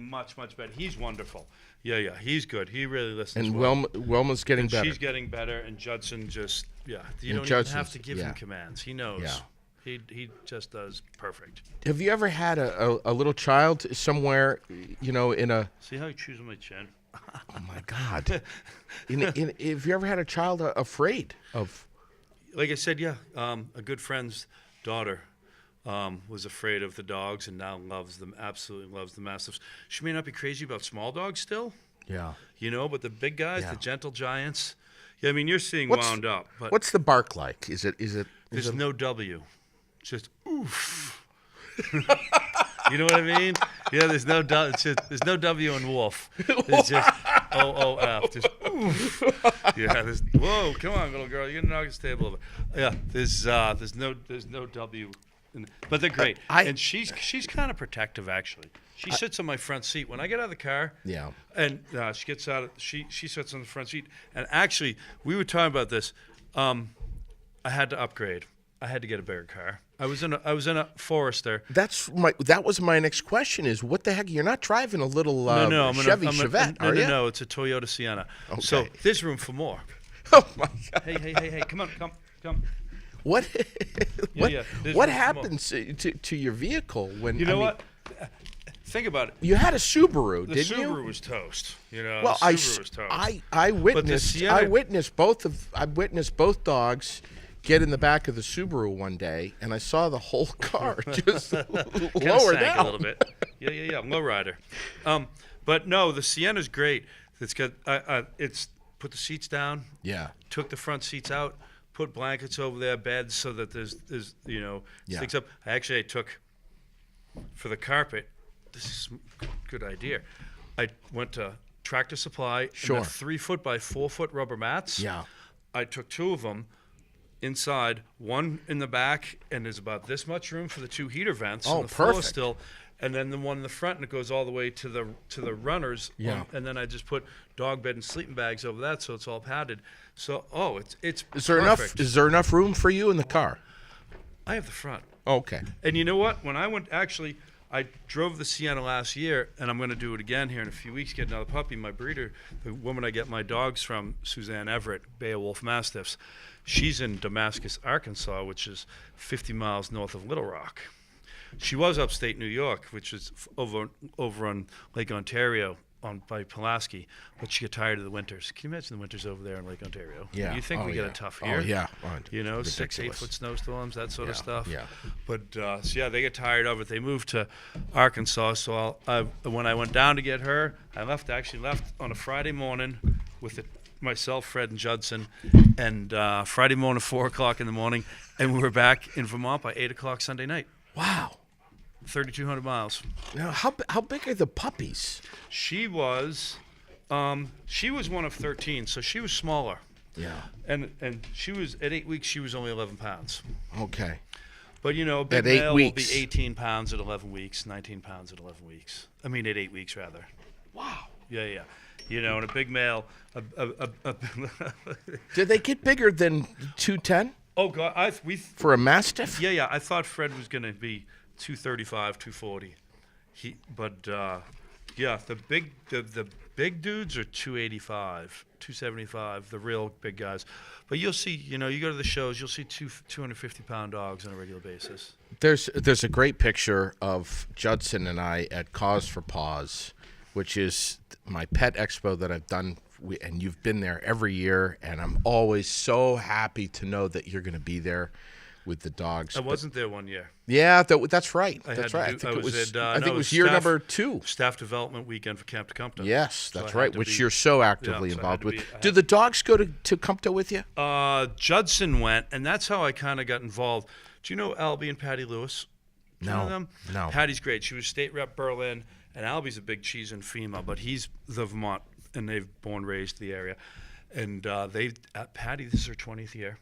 much better. He's wonderful. Yeah, he's good. He really listens. And well. Wilma's getting better. She's getting better, and Judson just you don't Judson's, even have to give him commands. He knows. Yeah. He just does perfect. Have you ever had a little child somewhere, in a... See how he chews on my chin? Oh, my God. Have you ever had a child afraid of... Like I said, a good friend's daughter was afraid of the dogs and now loves them, absolutely loves the Mastiffs. She may not be crazy about small dogs still. Yeah. But the big guys, the gentle giants... Yeah, I mean, you're seeing wound up. But what's the bark like? There's no W. It's just oof. You know what I mean? Yeah, there's no there's no W in wolf. It's just OOF. Just oof. Yeah, whoa, come on, little girl, you're gonna knock this table over. Yeah, there's no W. But they're great. And she's kind of protective actually. She sits on my front seat when I get out of the car. Yeah. And she gets out. She sits on the front seat. And actually, we were talking about this. I had to upgrade. I had to get a bigger car. I was in a Forester. That was my next question. Is what the heck? You're not driving a little Chevy Chevette, are you? No, it's a Toyota Sienna. Okay. So there's room for more. Oh my God. Hey, come on. What? Yeah. What happens to your vehicle when you know what? Think about it. You had a Subaru, didn't you? The Subaru was toast. Well, the Subaru was toast. I witnessed both dogs get in the back of the Subaru one day, and I saw the whole car just lower down a little bit. Yeah, low rider. But no, the Sienna's great. It's got it's put the seats down. Yeah. Took the front seats out. Put blankets over their beds so that there's sticks up. I took for the carpet. This is a good idea. I went to Tractor Supply. Sure. And 3 foot by 4 foot rubber mats. Yeah. I took 2 of them inside, one in the back, and there's about this much room for the 2 heater vents. Oh, on the floor perfect. Still, and then the one in the front, and it goes all the way to the runners. Yeah. And then I just put dog bed and sleeping bags over that, so it's all padded. So it's Is there perfect. enough room for you in the car? I have the front. Okay. And you know what? When I went, actually, I drove the Sienna last year, and I'm going to do it again here in a few weeks, get another puppy. My breeder, the woman I get my dogs from, Suzanne Everett, Beowulf Mastiffs, she's in Damascus, Arkansas, which is 50 miles north of Little Rock. She was upstate New York, which is over on Lake Ontario, by Pulaski, but she got tired of the winters. Can you imagine the winters over there in Lake Ontario? Yeah. You think we get a tough year? Oh, yeah. 6, 8 foot snowstorms, that sort of stuff. Yeah. But, they get tired of it. They moved to Arkansas, so when I went down to get her, I left on a Friday morning with myself, Fred, and Judson, and Friday morning, 4 o'clock in the morning, and we were back in Vermont by 8 o'clock Sunday night. Wow. 3,200 miles. Now, how big are the puppies? She was one of 13, so she was smaller. Yeah. And she was at 8 weeks. She was only 11 pounds. Okay. But a big At 8 male weeks. will be 18 pounds at 11 weeks, 19 pounds at 11 weeks. I mean, at 8 weeks rather. Wow. Yeah. And a big male. Did they get bigger than 210 Oh God, for a Mastiff? Yeah. I thought Fred was going to be 235, 240. The big dudes are 285, 275, the real big guys. But you'll see, you go to the shows, you'll see 250-pound dogs on a regular basis. There's a great picture of Judson and I at Cause for Paws, which is my pet expo that I've done, and you've been there every year, and I'm always so happy to know that you're going to be there. with the dogs. I wasn't there one year. Yeah, that's right. I That's had right. to I do- think it was. at, I think no, it was year staff- number 2. Staff development weekend for Camp to Compton. Yes, So I that's had right. to Which be- you're so actively so I had involved to with. be- I Do had the dogs go to Compton with you? Judson went, and that's how I kind of got involved. Do you know Albie and Patty Lewis? Do you know No, them? no. Patty's great. She was state rep Berlin, and Albie's a big cheese and female, but he's the Vermont, and they've born raised the area. And Patty, this is her 20th year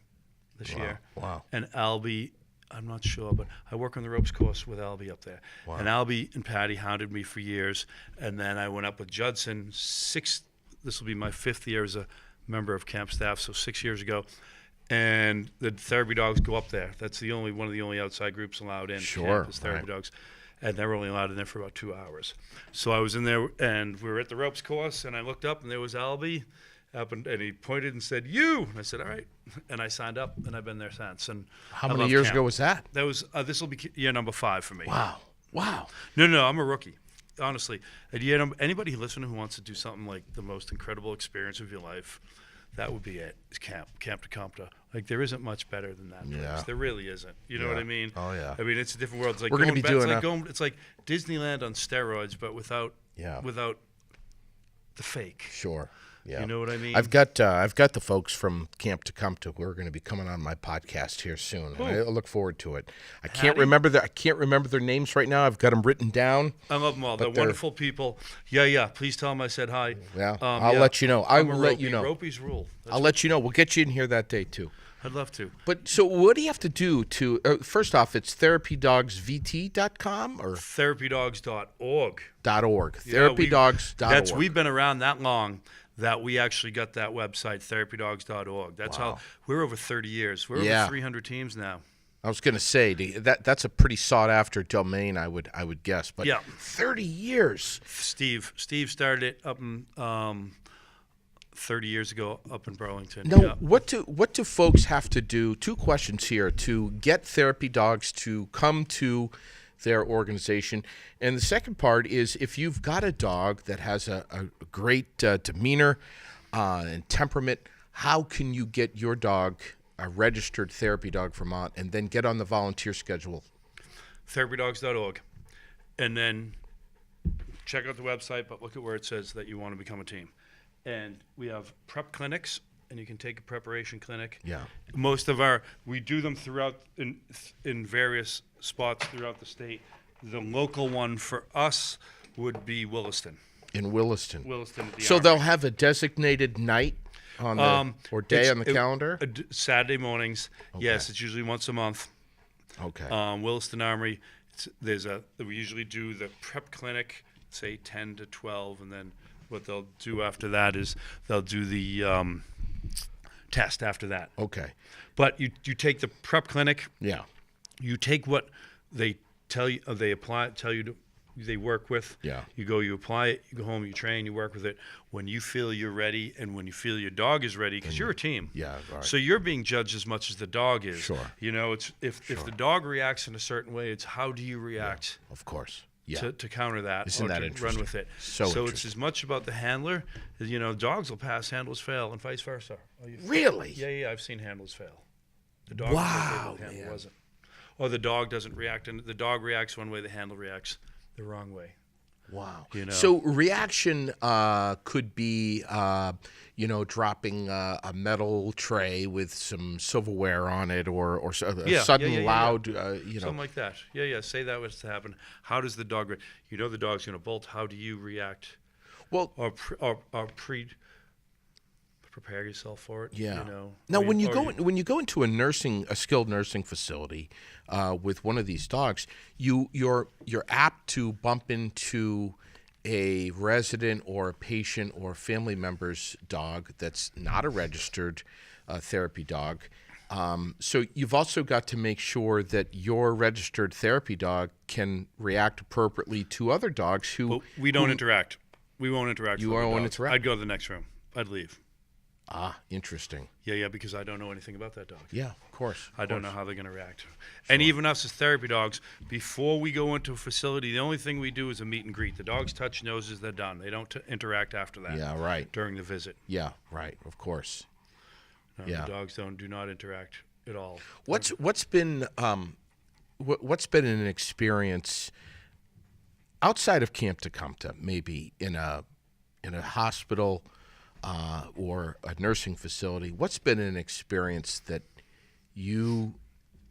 this year. Wow. And Albie, I'm not sure, but I work on the ropes course with Albie up there. Wow. And Albie and Patty hounded me for years, and then I went up with Judson. This will be my 5th year as a member of camp staff, so 6 years ago. And the therapy dogs go up there. That's one of the only outside groups allowed in. Sure, Camp is therapy right. dogs, and they're only allowed in there for about 2 hours. So I was in there, and we were at the ropes course, and I looked up, and there was Albie, and he pointed and said, "You," and I said, "All right," and I signed up, and I've been there since. And How I many love years camp. ago was that? That was this will be year number 5 for me. Wow. No, I'm a rookie. Honestly, anybody listening who wants to do something like the most incredible experience of your life, that would be it. Is camp to Compton. Like there isn't much better than that place. Yeah. There really isn't. You know what I mean? Oh, yeah. I mean, it's a different world. It's like We're gonna going be back, it's doing like a- going. It's like Disneyland on steroids, but without Yeah. the fake. Sure. Yeah. You know what I mean? I've got the folks from Camp to Compton who are going to be coming on my podcast here soon. And I look forward to it. I can't remember their names right now. I've got them written down. I love them all. They're but they're- wonderful people. Yeah. Please tell them I said hi. Yeah, I'll let you know. I I'm a will let you ropey. know. Ropey's rule. I'll let you know. We'll get you in here that day too. I'd love to. But so what do you have to do to first off, it's therapydogsvt.com or Therapydogs.org. .org. Yeah, Therapydogs.org. we've been around that long that we actually got that website, therapydogs.org. That's how we're over 30 years. We're Yeah. over 300 teams now. I was going to say that's a pretty sought after domain, I would guess. But Yeah. 30 years. Steve started it up in 30 years ago up in Burlington. Now, Yeah. what do folks have to do? 2 questions here to get therapy dogs to come to their organization. And the second part is if you've got a dog that has a great demeanor and temperament, how can you get your dog a registered Therapy Dog Vermont and then get on the volunteer schedule? Therapydogs.org. And then check out the website, but look at where it says that you want to become a team. And we have prep clinics, and you can take a preparation clinic. Yeah. We do them throughout in various spots throughout the state. The local one for us would be Williston. In Williston. Williston at the So Armory. they'll have a designated night on the or day on the calendar? Saturday mornings. Yes, it's usually once a month. Okay. Williston Armory. We usually do the prep clinic, say 10 to 12, and then what they'll do after that is they'll do the test after that. Okay. But you take the prep clinic. Yeah. You take what they tell you, they work with. Yeah. You apply it, you go home, you train, you work with it. When you feel you're ready and when you feel your dog is ready, because you're a team. Yeah, right. So you're being judged as much as the dog is. Sure. You know, it's if the dog reacts in a certain way, it's how do you react Of course. Yeah. to counter that Isn't or that to interesting? run with it. So it's interesting. as much about the handler as, dogs will pass, handlers fail, and vice versa. Really? Yeah, I've seen handlers fail. The dog Wow, the handler man. wasn't. Or the dog doesn't react, and the dog reacts one way, the handler reacts the wrong way. Wow. You know. So reaction could be, dropping a metal tray with some silverware on it, or a sudden loud, Something like that. Yeah. Say that was to happen. How does the dog react? You know the dog's going to bolt. How do you react? Well, Or prepare yourself for it. yeah. You know. Now, Or when you or go into a skilled nursing facility with one of these dogs, you're apt to bump into a resident or a patient or family member's dog that's not a registered therapy dog. So you've also got to make sure that your registered therapy dog can react appropriately to other dogs who. But we don't interact. We won't interact. You with other won't dogs. interact? I'd go to the next room. I'd leave. Interesting. Yeah, because I don't know anything about that dog. Yeah, of course. I don't know how they're going to react. And even us as therapy dogs, before we go into a facility, the only thing we do is a meet and greet. The dogs touch noses, they're done. They don't interact after that. Yeah, right. During the visit. Yeah, right. Of course. No, Yeah. The dogs do not interact it all. What's been an experience outside of Camp Tecumseh, maybe in a hospital or a nursing facility? What's been an experience that you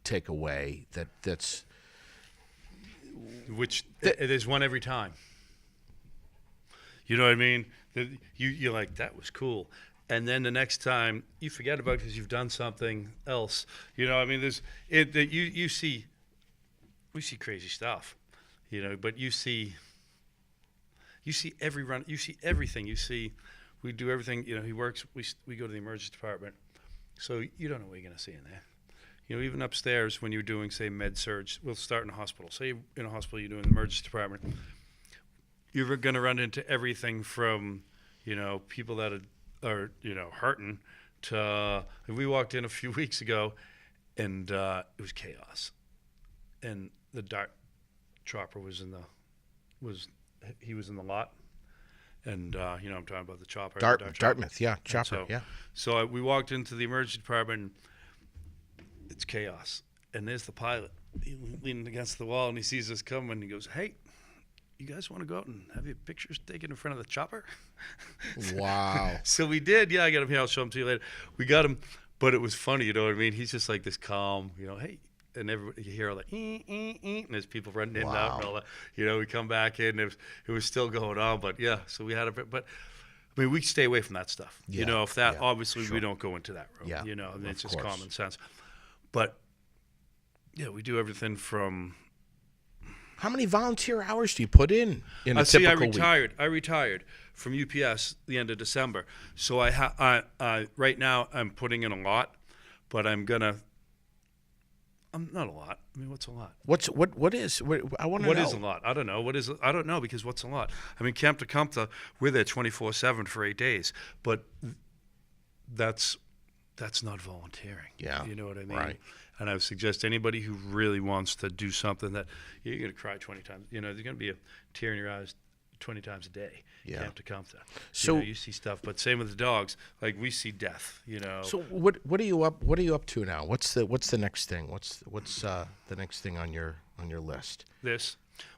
take away that's there's one every time. You know what I mean? You're like, that was cool. And then the next time you forget about it because you've done something else. You know, I mean, we see crazy stuff, you know, but you see every run, you see everything. We do everything. You know, he works. We go to the emergency department, so you don't know what you're gonna see in there. You know, even upstairs when you're doing, say, med surge, we'll start in a hospital. Say in a hospital, you're doing the emergency department. You're going to run into everything from, you know, people that are you know, hurting to. We walked in a few weeks ago, and it was chaos. And the dart chopper was in the lot. And you know, I'm talking about the chopper. Dartmouth, yeah, chopper, so, yeah. So we walked into the emergency department. And it's chaos, and there's the pilot leaning against the wall, and he sees us coming, and he goes, "Hey, you guys want to go out and have your pictures taken in front of the chopper?" Wow. So we did. Yeah, I got him here. I'll show him to you later. We got him, but it was funny. You know what I mean? He's just like this calm, you know, hey, and everybody, you hear all that, and there's people running in and out and all that. You know, we come back in, and it was still going on, but yeah, so we had a bit, but I mean, we stay away from that stuff. Yeah, you know, if that, yeah, obviously sure. we don't go into that room. Yeah, You know, I mean, it's just course. common sense. But yeah, we do everything from. How many volunteer hours do you put in a typical week? I retired from UPS the end of December, so right now I'm putting in a lot, but I'm not a lot. I mean, what's a lot? What is? I want to know. What is a lot? I don't know. I don't know, because what's a lot? I mean, Camp Tecumseh, we're there 24/7 for 8 days, but that's not volunteering. Yeah. You know what I mean? Right. And I would suggest anybody who really wants to do something that you're going to cry 20 times. You know, there's going to be a tear in your eyes 20 times a day. Yeah. Camp Tecumseh. So you see stuff, but same with the dogs. Like, we see death. You know. So what are you up to now? What's the next thing? What's the next thing on your list?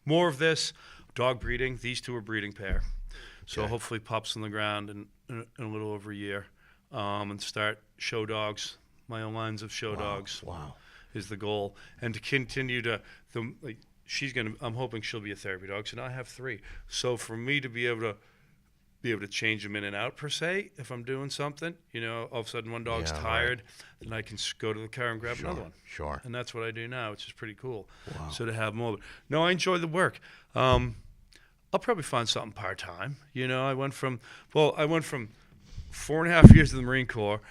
More of this. Dog breeding. These two are breeding pair. So Okay. hopefully pups on the ground in a little over a year, and start show dogs. My own lines of show dogs. Wow. Is the goal, and to continue to I'm hoping she'll be a therapy dog. So now I have 3. So for me to be able to change them in and out per se, if I'm doing something, you know, all of a sudden one dog's Yeah, tired, then I can go to the car and grab another one. Sure. And that's what I do now, which is pretty cool. Wow. So to have more. No, I enjoy the work. I'll probably find something part-time. You know, I went from 4.5 years in the Marine Corps,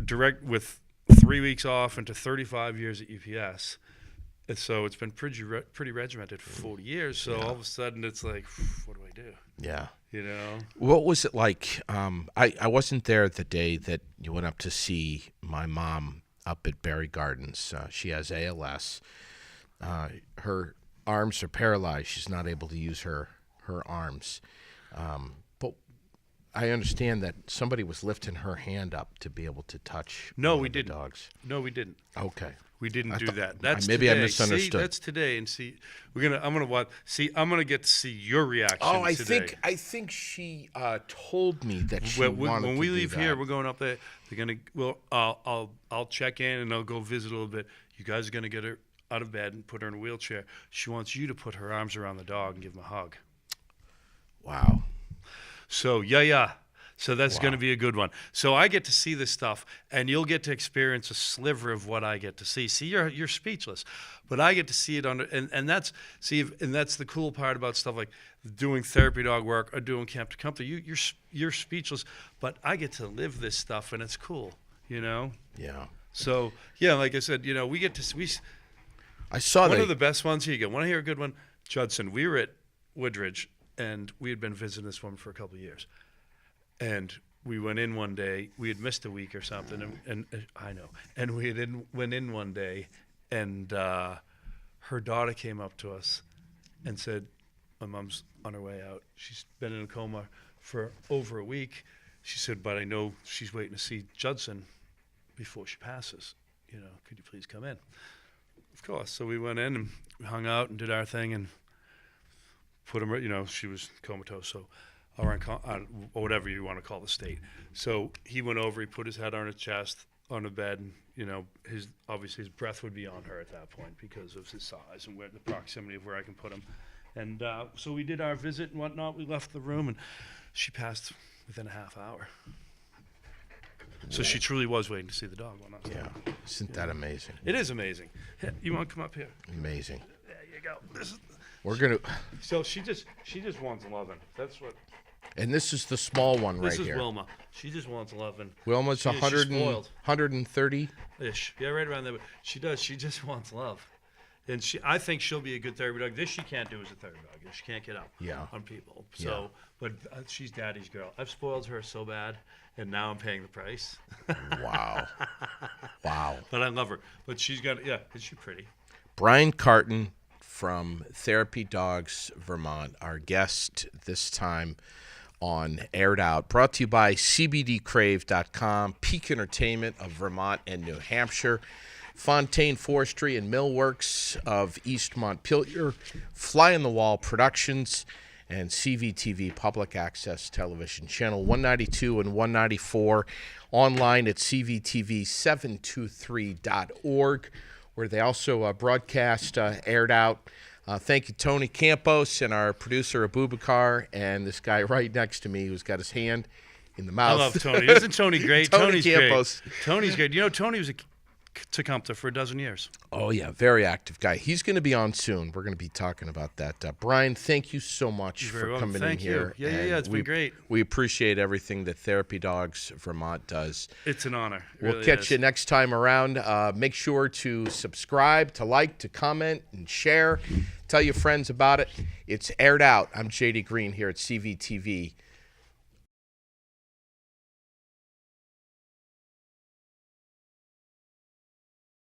direct with 3 weeks off, into 35 years at UPS. And so it's been pretty regimented for 40 years. So all of a sudden it's like, what do I do? Yeah. You know? What was it like? I wasn't there the day that you went up to see my mom up at Barre Gardens. She has ALS. Her arms are paralyzed. She's not able to use her arms. But I understand that somebody was lifting her hand up to be able to touch No, one we of the didn't. dogs. No, we didn't. Okay. We didn't do thought- that. That's maybe today. I misunderstood. See, that's today, and see, I'm gonna get to see your reaction. Oh, I today. think she told me that she When wanted we to leave do here, that. we're going up there. They're gonna. Well, I'll check in and I'll go visit a little bit. You guys are gonna get her out of bed and put her in a wheelchair. She wants you to put her arms around the dog and give him a hug. Wow. So yeah. So that's Wow. going to be a good one. So I get to see this stuff, and you'll get to experience a sliver of what I get to see. See, you're speechless, but I get to see it and that's the cool part about stuff like doing therapy dog work or doing Camp Tecumseh. You're speechless, but I get to live this stuff, and it's cool, you know. Yeah. So yeah, like I said, you know, we get to I saw one of the best ones here. You go. Want to hear a good one? Judson. We were at Woodridge, and we had been visiting this woman for a couple of years. And we went in one day. We had missed a week or something, and I know. And we went in one day, and her daughter came up to us and said, "My mom's on her way out. She's been in a coma for over a week." She said, "But I know she's waiting to see Judson before she passes. You know, could you please come in? Of course. So we went in and we hung out and did our thing and put him. You know, she was comatose, so or whatever you want to call the state. So he went over. He put his head on her chest on the bed, and you know, obviously his breath would be on her at that point because of his size and the proximity of where I can put him. And so we did our visit and whatnot. We left the room, and she passed within a half hour. So she truly was waiting to see the dog. Yeah, isn't that amazing? It is amazing. Yeah, you want to come up here? Amazing. There you go. We're gonna. So she just wants loving. That's what. And this is the small one right This is here. Wilma. She just wants loving. Wilma's She's 130. Ish. Yeah, right around there. But she does. She just wants love. And I think she'll be a good therapy dog. This she can't do as a therapy dog. She can't get up on people. So, but she's daddy's girl. I've spoiled her so bad, and now I'm paying the price. Wow. Wow. But I love her. But she's got, is she pretty? Brian Carten from Therapy Dogs Vermont, our guest this time on Aired Out, brought to you by CBDcrave.com, Peak Entertainment of Vermont and New Hampshire, Fontaine Forestry and Millworks of East Montpelier, Fly on the Wall Productions, and CVTV Public Access Television, Channel 192 and 194, online at cvtv723.org, where they also broadcast Aired Out. Thank you, Tony Campos, and our producer, Abubakar, and this guy right next to me who's got his hand in the mouth. I love Tony. Isn't Tony great? Tony Campos. Great. Tony's great. You know, Tony was a Tecumseh for 12 years. Oh, yeah, very active guy. He's going to be on soon. We're going to be talking about that. Brian, thank you so much for coming in here. Yeah, it's been great. We appreciate everything that Therapy Dogs Vermont does. It's an honor. We'll catch you next time around. Make sure to subscribe, to like, to comment, and share. Tell your friends about it. It's Aired Out. I'm JD Green here at CVTV.